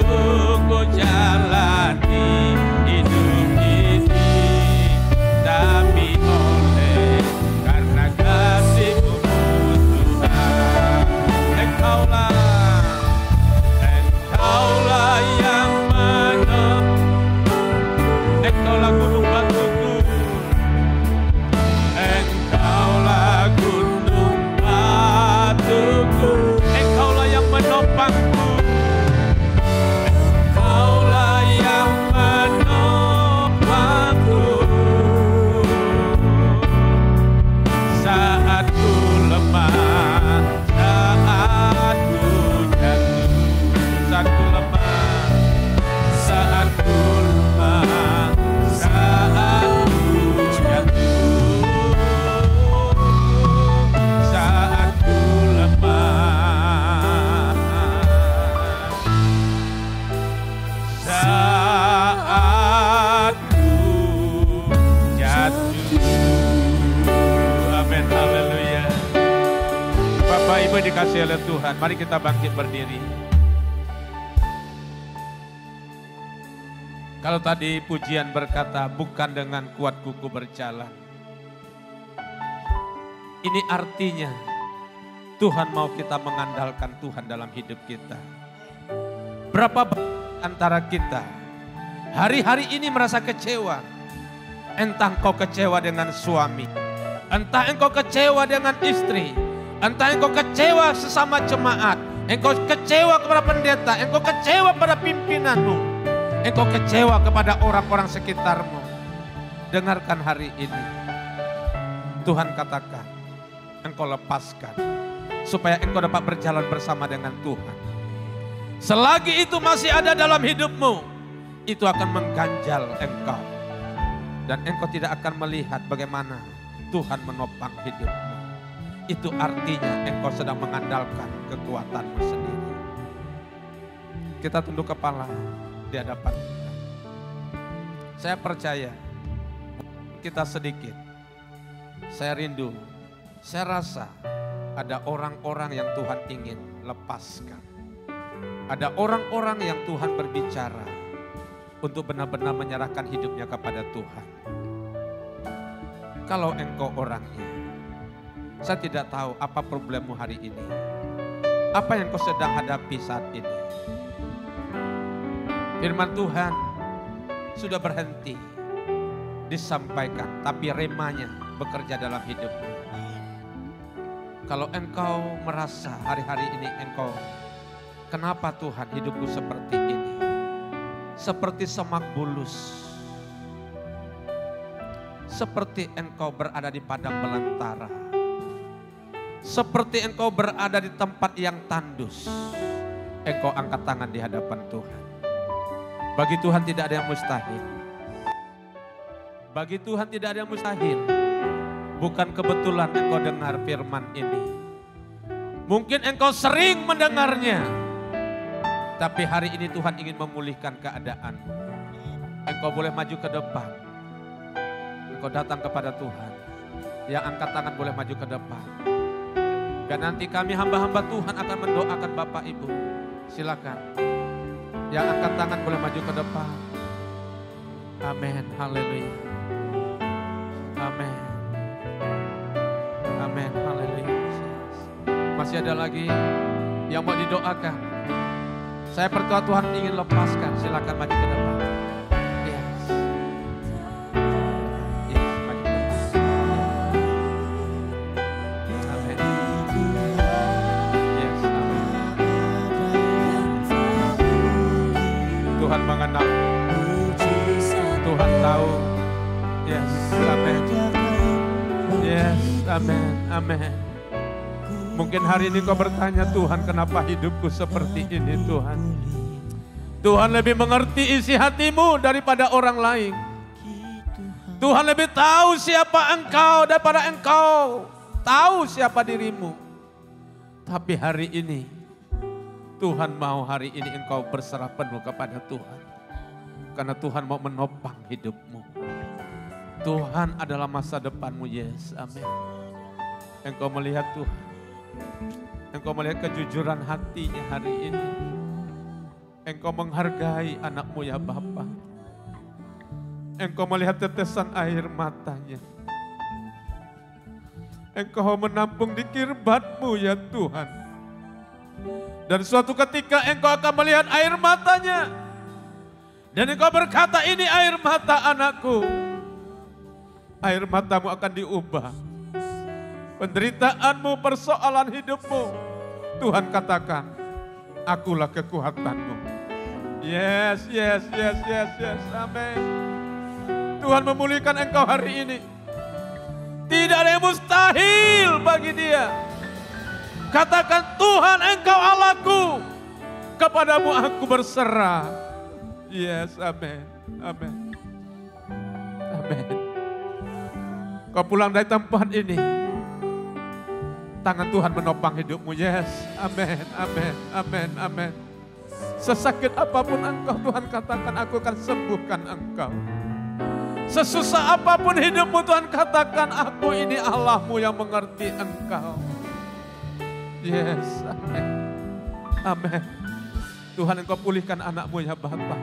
ku jalani hidup ini, tapi oleh karena kasih-Mu Tuhan. Engkaulah yang Engkaulah gunung batuku, Engkaulah gunung batuku, Engkaulah yang menopangku, Engkaulah yang menopangku saat ku lemah, saat ku jatuh, saat ku lemah, saat ku lemah, saat ku jatuh, saat ku lemah, saat ku jatuh. Amin, haleluya. Bapak Ibu dikasihi oleh Tuhan, mari kita bangkit berdiri. Kalau tadi pujian berkata, bukan dengan kuatku ku berjalan, ini artinya Tuhan mau kita mengandalkan Tuhan dalam hidup kita. Berapa antara kita hari-hari ini merasa kecewa? Entah engkau kecewa dengan suami, entah engkau kecewa dengan istri, entah engkau kecewa sesama jemaat, engkau kecewa kepada pendeta, engkau kecewa pada pimpinanmu, engkau kecewa kepada orang-orang sekitarmu. Dengarkan hari ini, Tuhan katakan, engkau lepaskan, supaya engkau dapat berjalan bersama dengan Tuhan. Selagi itu masih ada dalam hidupmu, itu akan mengganjal engkau. Dan engkau tidak akan melihat bagaimana Tuhan menopang hidupmu. Itu artinya engkau sedang mengandalkan kekuatanmu sendiri. Kita tunduk kepala di hadapan Tuhan. Saya percaya kita sedikit. Saya rindu, saya rasa ada orang-orang yang Tuhan ingin lepaskan. Ada orang-orang yang Tuhan berbicara untuk benar-benar menyerahkan hidupnya kepada Tuhan. Kalau engkau orangnya, saya tidak tahu apa problemmu hari ini. Apa yang kau sedang hadapi saat ini. Firman Tuhan sudah berhenti disampaikan, tapi remanya bekerja dalam hidupmu. Kalau engkau merasa hari-hari ini engkau, kenapa Tuhan hidupku seperti ini? Seperti semak bulus. Seperti engkau berada di padang belantara. Seperti engkau berada di tempat yang tandus. Engkau angkat tangan di hadapan Tuhan. Bagi Tuhan tidak ada yang mustahil. Bagi Tuhan tidak ada yang mustahil. Bukan kebetulan engkau dengar firman ini. Mungkin engkau sering mendengarnya. Tapi hari ini Tuhan ingin memulihkan keadaanmu. Engkau boleh maju ke depan. engkau datang kepada Tuhan, yang angkat tangan boleh maju ke depan. Dan nanti kami hamba-hamba Tuhan akan mendoakan Bapak Ibu. Silakan. Yang angkat tangan boleh maju ke depan. Amin, haleluya. Amin. Amin, haleluya. Masih ada lagi yang mau didoakan. Saya percaya Tuhan ingin lepaskan, silakan maju ke depan. Yes. Yes, maju ke depan. Amin. Yes, amin. Tuhan mengenal. Tuhan tahu. Yes, amin. Yes, amin, amin. Mungkin hari ini kau bertanya, Tuhan kenapa hidupku seperti ini Tuhan. Tuhan lebih mengerti isi hatimu daripada orang lain. Tuhan lebih tahu siapa engkau daripada engkau tahu siapa dirimu. Tapi hari ini, Tuhan mau hari ini engkau berserah penuh kepada Tuhan. Karena Tuhan mau menopang hidupmu. Tuhan adalah masa depanmu, yes, amin. Engkau melihat Tuhan. Engkau melihat kejujuran hatinya hari ini. Engkau menghargai anakmu ya Bapa. Engkau melihat tetesan air matanya. Engkau menampung di kirbatmu ya Tuhan. Dan suatu ketika engkau akan melihat air matanya. Dan engkau berkata, ini air mata anakku. Air matamu akan diubah. Penderitaanmu, persoalan hidupmu, Tuhan katakan, akulah kekuatanmu. Yes, yes, yes, yes, yes, amin. Tuhan memulihkan engkau hari ini. Tidak ada yang mustahil bagi Dia. Katakan, Tuhan engkau Allahku, kepadamu aku berserah. Yes, amin, amin, amin. Kau pulang dari tempat ini, tangan Tuhan menopang hidupmu. Yes, amin, amin, amin, amin. Sesakit apapun engkau, Tuhan katakan, aku akan sembuhkan engkau. Sesusah apapun hidupmu, Tuhan katakan, aku ini Allahmu yang mengerti engkau. Yes, amin, amin. Tuhan engkau pulihkan anakmu ya Bapa.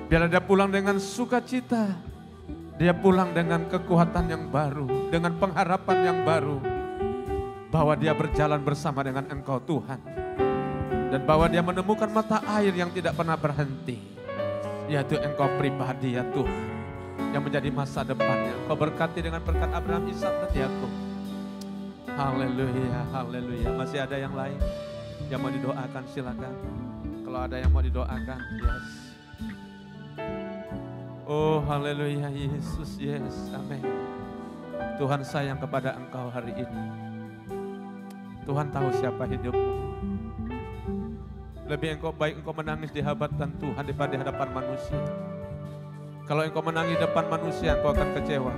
Biar dia pulang dengan sukacita. Dia pulang dengan kekuatan yang baru, dengan pengharapan yang baru. Bahwa dia berjalan bersama dengan engkau Tuhan. Dan bahwa dia menemukan mata air yang tidak pernah berhenti. Yaitu engkau pribadi ya Tuhan. Yang menjadi masa depannya. Engkau berkati dengan berkat Abraham, Ishak dan Yakub. Haleluya, haleluya. Masih ada yang lain yang mau didoakan, silakan. Kalau ada yang mau didoakan, yes. Oh haleluya Yesus, yes, amin. Tuhan sayang kepada engkau hari ini. Tuhan tahu siapa hidupmu. Lebih baik engkau menangis di hadapan Tuhan daripada di hadapan manusia. Kalau engkau menangis di depan manusia, engkau akan kecewa.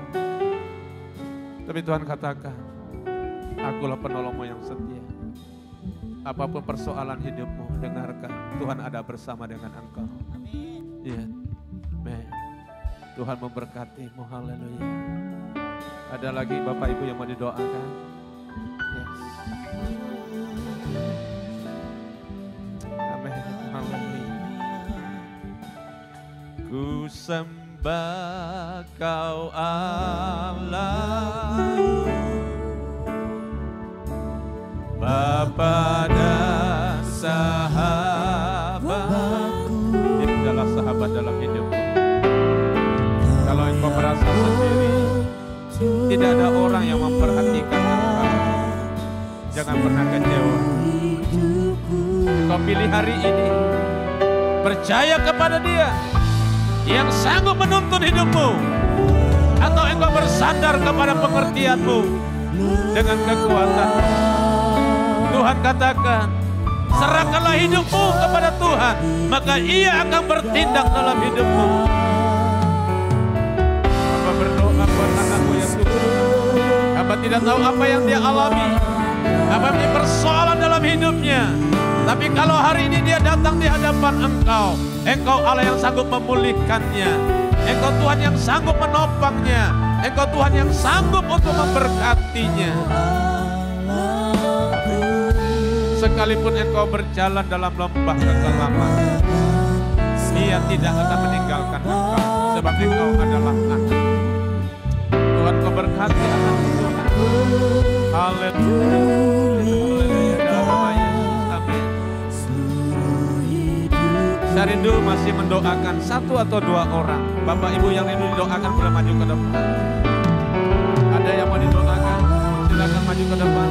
Tapi Tuhan katakan, akulah penolongmu yang setia. Apapun persoalan hidupmu, dengarkan. Tuhan ada bersama dengan engkau. Iya, amin. Tuhan memberkatimu, haleluya. Ada lagi Bapak Ibu yang mau didoakan? Yes. Amin, haleluya. Ku sembah Kau Allah, Bapa dan sahabat. Ini adalah sahabat dalam hidupmu. Kalau engkau merasa sendiri, tidak ada orang yang memperhatikan engkau, jangan pernah kecewa. Engkau pilih hari ini, percaya kepada Dia yang sanggup menuntun hidupmu. Atau engkau bersandar kepada pengertianmu dengan kekuatan. Tuhan katakan, serahkanlah hidupmu kepada Tuhan, maka Ia akan bertindak dalam hidupmu. Hamba berdoa buat anakmu yang tunggu. Hamba tidak tahu apa yang dia alami. Hamba punya persoalan dalam hidupnya. Tapi kalau hari ini dia datang di hadapan engkau, engkau Allah yang sanggup memulihkannya. Engkau Tuhan yang sanggup menopangnya. Engkau Tuhan yang sanggup untuk memberkatinya. Sekalipun engkau berjalan dalam lembah kekelaman, Dia tidak akan meninggalkan engkau, sebab engkau adalah anak. Tuhan kau berkati anak Tuhan. Haleluya. Haleluya. Dalam nama Yesus. Amin. Saya rindu masih mendoakan satu atau dua orang. Bapak Ibu yang rindu didoakan boleh maju ke depan. Ada yang mau didoakan? Silakan maju ke depan.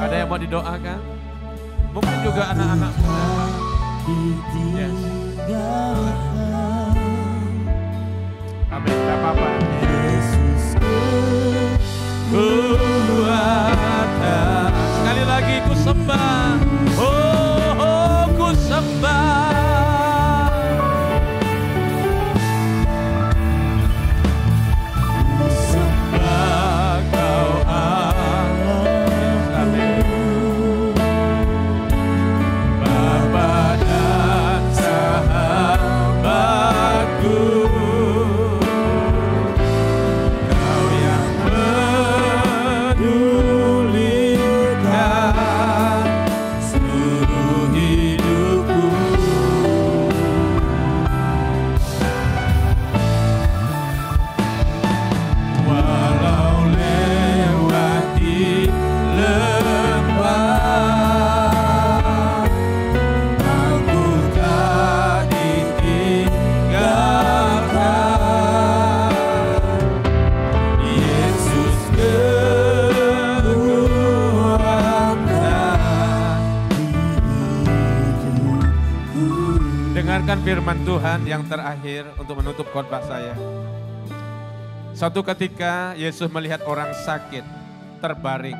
Ada yang mau didoakan? Mungkin juga anak-anak muda. Yes. Amin. Gak apa-apa. Ku ada. Sekali lagi ku sembah. Oh, ku sembah. Firman Tuhan yang terakhir untuk menutup khotbah saya. Suatu ketika Yesus melihat orang sakit terbaring.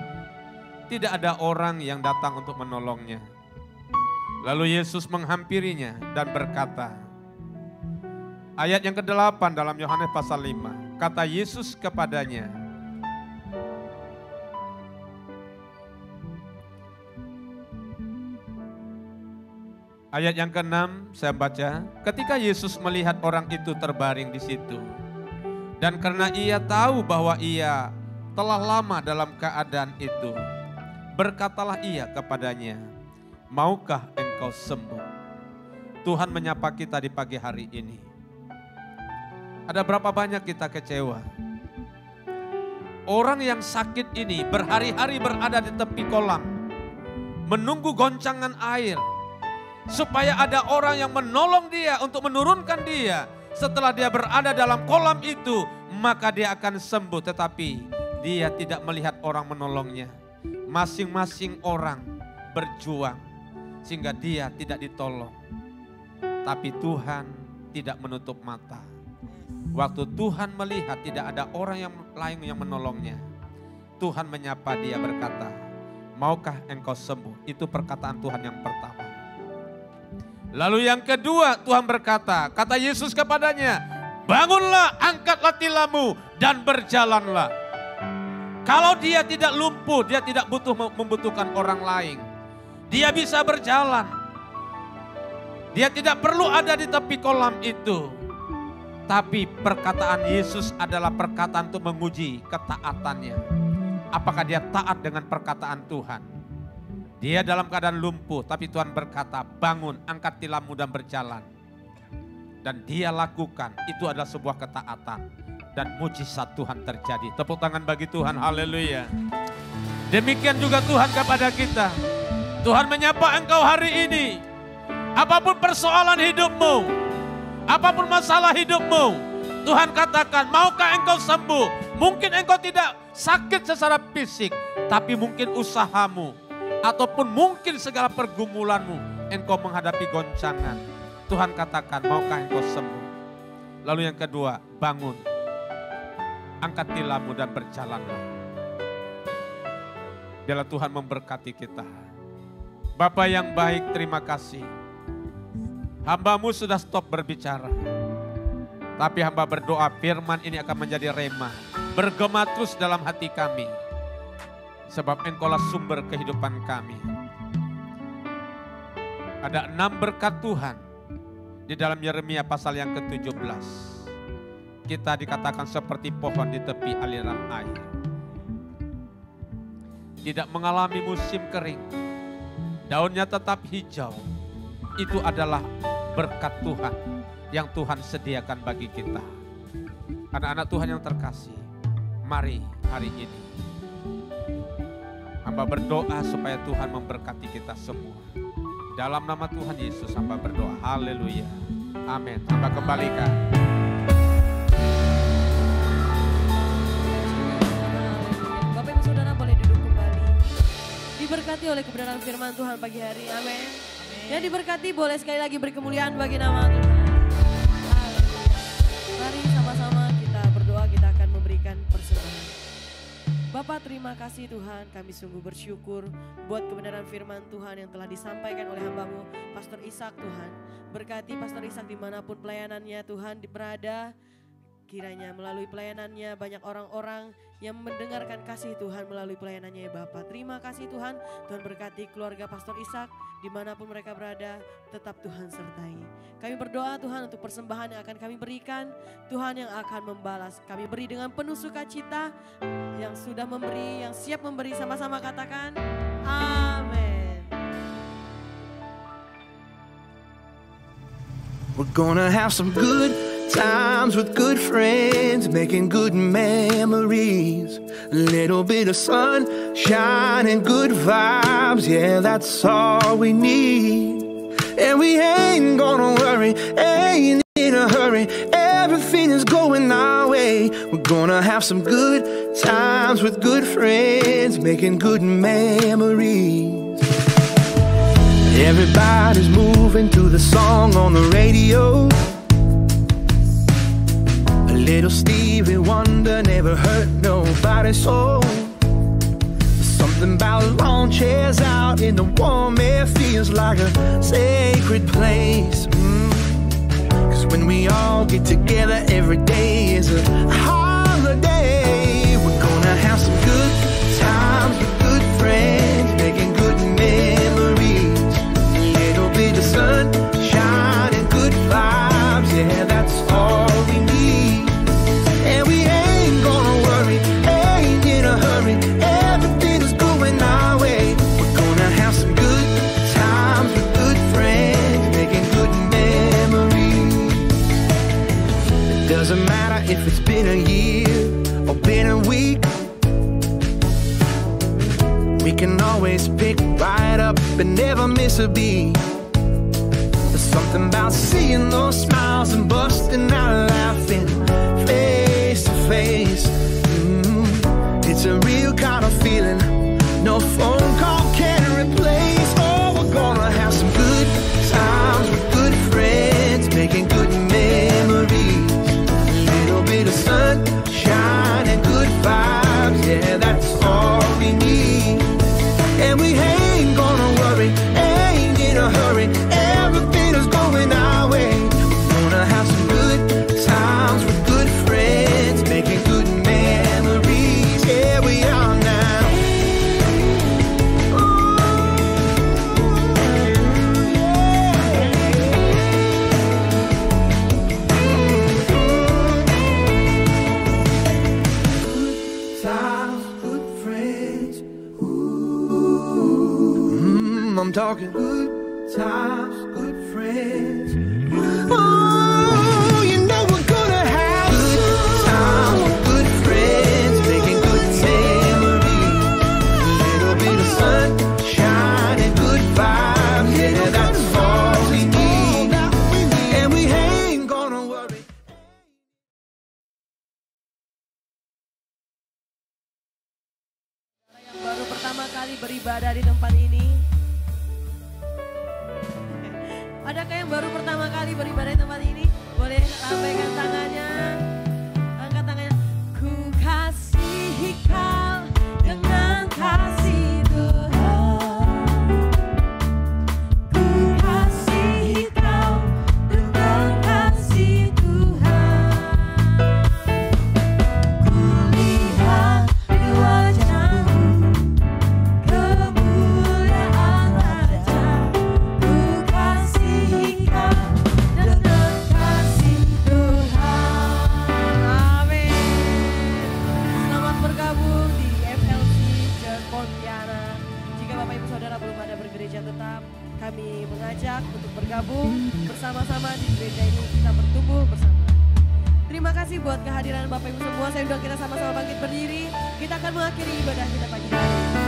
Tidak ada orang yang datang untuk menolongnya. Lalu Yesus menghampirinya dan berkata, ayat yang ke-8 dalam Yohanes pasal 5. Kata Yesus kepadanya, ayat yang ke-6 saya baca, ketika Yesus melihat orang itu terbaring di situ, dan karena ia tahu bahwa ia telah lama dalam keadaan itu, berkatalah ia kepadanya, maukah engkau sembuh? Tuhan menyapa kita di pagi hari ini. Ada berapa banyak kita kecewa? Orang yang sakit ini berhari-hari berada di tepi kolam, menunggu goncangan air, supaya ada orang yang menolong dia untuk menurunkan dia. Setelah dia berada dalam kolam itu, maka dia akan sembuh. Tetapi dia tidak melihat orang menolongnya. Masing-masing orang berjuang sehingga dia tidak ditolong. Tapi Tuhan tidak menutup mata. Waktu Tuhan melihat tidak ada orang yang lain yang menolongnya, Tuhan menyapa dia berkata, maukah engkau sembuh? Itu perkataan Tuhan yang pertama. Lalu yang kedua Tuhan berkata, kata Yesus kepadanya, bangunlah, angkatlah tilammu dan berjalanlah. Kalau dia tidak lumpuh, dia tidak membutuhkan orang lain. Dia bisa berjalan. Dia tidak perlu ada di tepi kolam itu. Tapi perkataan Yesus adalah perkataan untuk menguji ketaatannya. Apakah dia taat dengan perkataan Tuhan? Dia dalam keadaan lumpuh, tapi Tuhan berkata, bangun, angkat tilammu dan berjalan. Dan dia lakukan, itu adalah sebuah ketaatan. Dan mujizat Tuhan terjadi. Tepuk tangan bagi Tuhan, haleluya. Demikian juga Tuhan kepada kita. Tuhan menyapa engkau hari ini. Apapun persoalan hidupmu, apapun masalah hidupmu, Tuhan katakan, maukah engkau sembuh? Mungkin engkau tidak sakit secara fisik, tapi mungkin usahamu, ataupun mungkin segala pergumulanmu, engkau menghadapi goncangan. Tuhan katakan, maukah engkau sembuh? Lalu yang kedua, bangun, angkat tilammu dan berjalanlah. Biarlah Tuhan memberkati kita. Bapa yang baik, terima kasih. Hamba-Mu sudah stop berbicara. Tapi hamba berdoa firman ini akan menjadi rema. Bergema terus dalam hati kami. Sebab Engkaulah sumber kehidupan kami. Ada 6 berkat Tuhan Di dalam Yeremia pasal yang ke-17, kita dikatakan seperti pohon di tepi aliran air. Tidak mengalami musim kering, daunnya tetap hijau. Itu adalah berkat Tuhan yang Tuhan sediakan bagi kita. Anak-anak Tuhan yang terkasih, mari hari ini hamba berdoa supaya Tuhan memberkati kita semua. Dalam nama Tuhan Yesus hamba berdoa. Haleluya. Amin. Hamba kembalikan. Bapak Ibu Saudara boleh duduk kembali. Diberkati oleh kebenaran firman Tuhan pagi hari. Amin. Yang diberkati boleh sekali lagi beri kemuliaan bagi nama Tuhan. Mari sama-sama kita berdoa, kita akan memberikan persembahan. Bapak terima kasih Tuhan, kami sungguh bersyukur buat kebenaran firman Tuhan yang telah disampaikan oleh hamba-Mu Pastor Ishak Tuhan. Berkati Pastor Ishak dimanapun pelayanannya Tuhan berada. Kiranya melalui pelayanannya banyak orang-orang yang mendengarkan kasih Tuhan melalui pelayanannya ya Bapak. Terima kasih Tuhan, Tuhan berkati keluarga Pastor Ishak dimanapun mereka berada, tetap Tuhan sertai. Kami berdoa Tuhan untuk persembahan yang akan kami berikan, Tuhan yang akan membalas. Kami beri dengan penuh sukacita, yang sudah memberi, yang siap memberi sama-sama katakan amin. We're gonna have some good times with good friends, making good memories. A little bit of sunshine and good vibes, yeah, that's all we need. And we ain't gonna worry, ain't in a hurry, everything is going our way. We're gonna have some good times with good friends, making good memories. Everybody's moving to the song on the radio. A little Stevie Wonder never hurt nobody's soul. Something about lawn chairs out in the warm air feels like a sacred place. Cause when we all get together, every day is a holiday. We're gonna have some good times with good friends, making good memories. The sunshine and good vibes, yeah, that's all we need. And we ain't gonna worry, ain't in a hurry, everything is going our way. We're gonna have some good times with good friends, making good memories. It doesn't matter if it's been a year or been a week, we can always pick right up and never miss a beat. Something about seeing those smiles and busting out laughing face to face. It's a real kind of feeling no phone call can replace. Oh, we're gonna have some good times with good friends, making good memories. A little bit of sunshine and good vibes, yeah, that's all we need. And we ain't gonna worry, ain't in a hurry, everything is going our way. We're gonna have some good times with good friends, making good memories. Yeah, we are now. Ooh, yeah. Good times, good friends. Ooh, I'm talking good times, good friends. Oh, you know we're gonna have good times with good friends, making good memories. A little bit of sunshine and good vibes, yeah, that's all we need. And we ain't gonna worry. Yang baru pertama kali beribadah di tempat ini, adakah yang baru pertama kali beribadah di tempat ini? Boleh lambaikan tangannya, angkat tangannya. Ku kasihi kau dengan kasih Tuhan. Ku kasihi kau dengan kasih Tuhan. Ku lihat di wajahmu kemuliaan Raja. Ku kasihi kau dengan tetap kami mengajak untuk bergabung bersama-sama di gereja ini, kita bertumbuh bersama. Terima kasih buat kehadiran Bapak Ibu semua. Saya undang kita sama-sama bangkit berdiri. Kita akan mengakhiri ibadah kita pagi hari ini.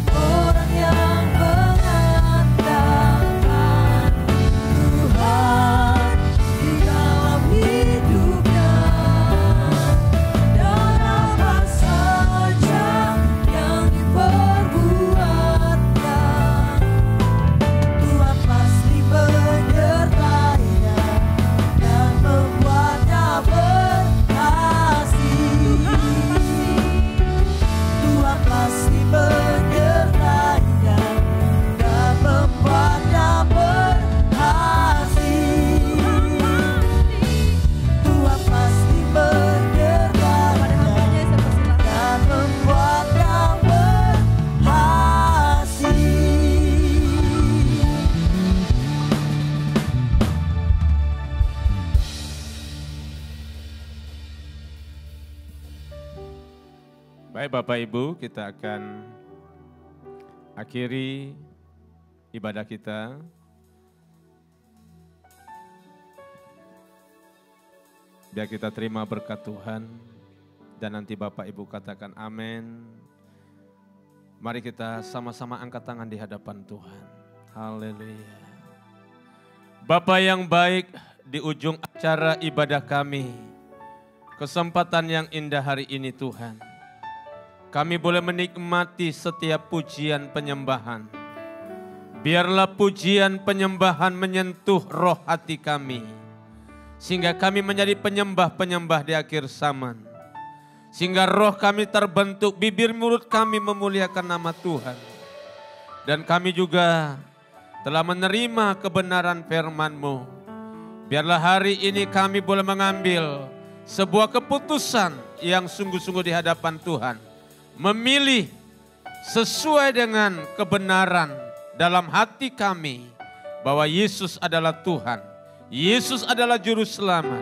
Orang yang mengandalkan Tuhan di dalam hidupnya, dan apa saja yang diperbuatnya, Tuhan pasti menyertainya dan membuatnya berhasil. Tuhan pasti menyertainya dan membuatnya berhasil. Tuhan pasti menyertainya dan membuatnya berhasil. Baik Bapak Ibu, kita akan akhiri ibadah kita. Biar kita terima berkat Tuhan dan nanti Bapak Ibu katakan amin. Mari kita sama-sama angkat tangan di hadapan Tuhan. Haleluya. Bapa yang baik, di ujung acara ibadah kami, kesempatan yang indah hari ini Tuhan, kami boleh menikmati setiap pujian penyembahan. Biarlah pujian penyembahan menyentuh roh hati kami, sehingga kami menjadi penyembah-penyembah di akhir zaman. Sehingga roh kami terbentuk, bibir mulut kami memuliakan nama Tuhan. Dan kami juga telah menerima kebenaran firman-Mu. Biarlah hari ini kami boleh mengambil sebuah keputusan yang sungguh-sungguh di hadapan Tuhan. Memilih sesuai dengan kebenaran dalam hati kami bahwa Yesus adalah Tuhan, Yesus adalah Juru Selamat.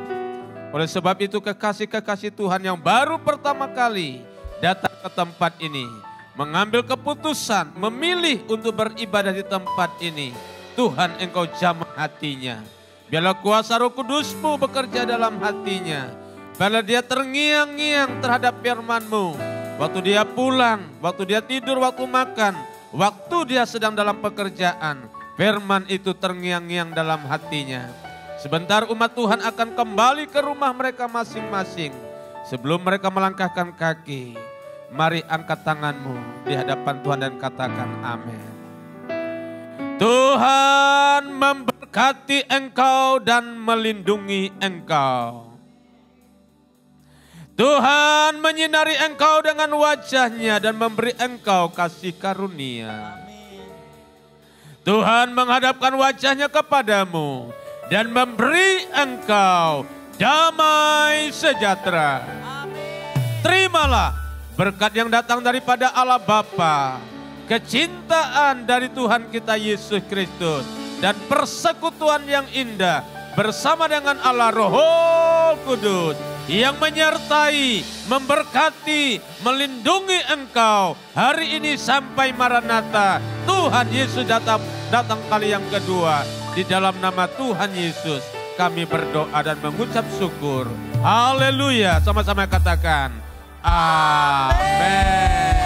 Oleh sebab itu kekasih-kekasih Tuhan yang baru pertama kali datang ke tempat ini, mengambil keputusan, memilih untuk beribadah di tempat ini. Tuhan, Engkau jamah hatinya. Biarlah kuasa Roh Kudus-Mu bekerja dalam hatinya. Biarlah dia terngiang-ngiang terhadap firman-Mu. Waktu dia pulang, waktu dia tidur, waktu makan, waktu dia sedang dalam pekerjaan, firman itu terngiang-ngiang dalam hatinya. Sebentar umat Tuhan akan kembali ke rumah mereka masing-masing. Sebelum mereka melangkahkan kaki, mari angkat tanganmu di hadapan Tuhan dan katakan amin. Tuhan memberkati engkau dan melindungi engkau. Tuhan menyinari engkau dengan wajah-Nya dan memberi engkau kasih karunia. Tuhan menghadapkan wajah-Nya kepadamu dan memberi engkau damai sejahtera. Terimalah berkat yang datang daripada Allah Bapa, kecintaan dari Tuhan kita Yesus Kristus, dan persekutuan yang indah bersama dengan Allah Roh Kudus yang menyertai, memberkati, melindungi engkau hari ini sampai Maranatha. Tuhan Yesus datang kali yang kedua. Di dalam nama Tuhan Yesus kami berdoa dan mengucap syukur. Haleluya. Sama-sama katakan amin.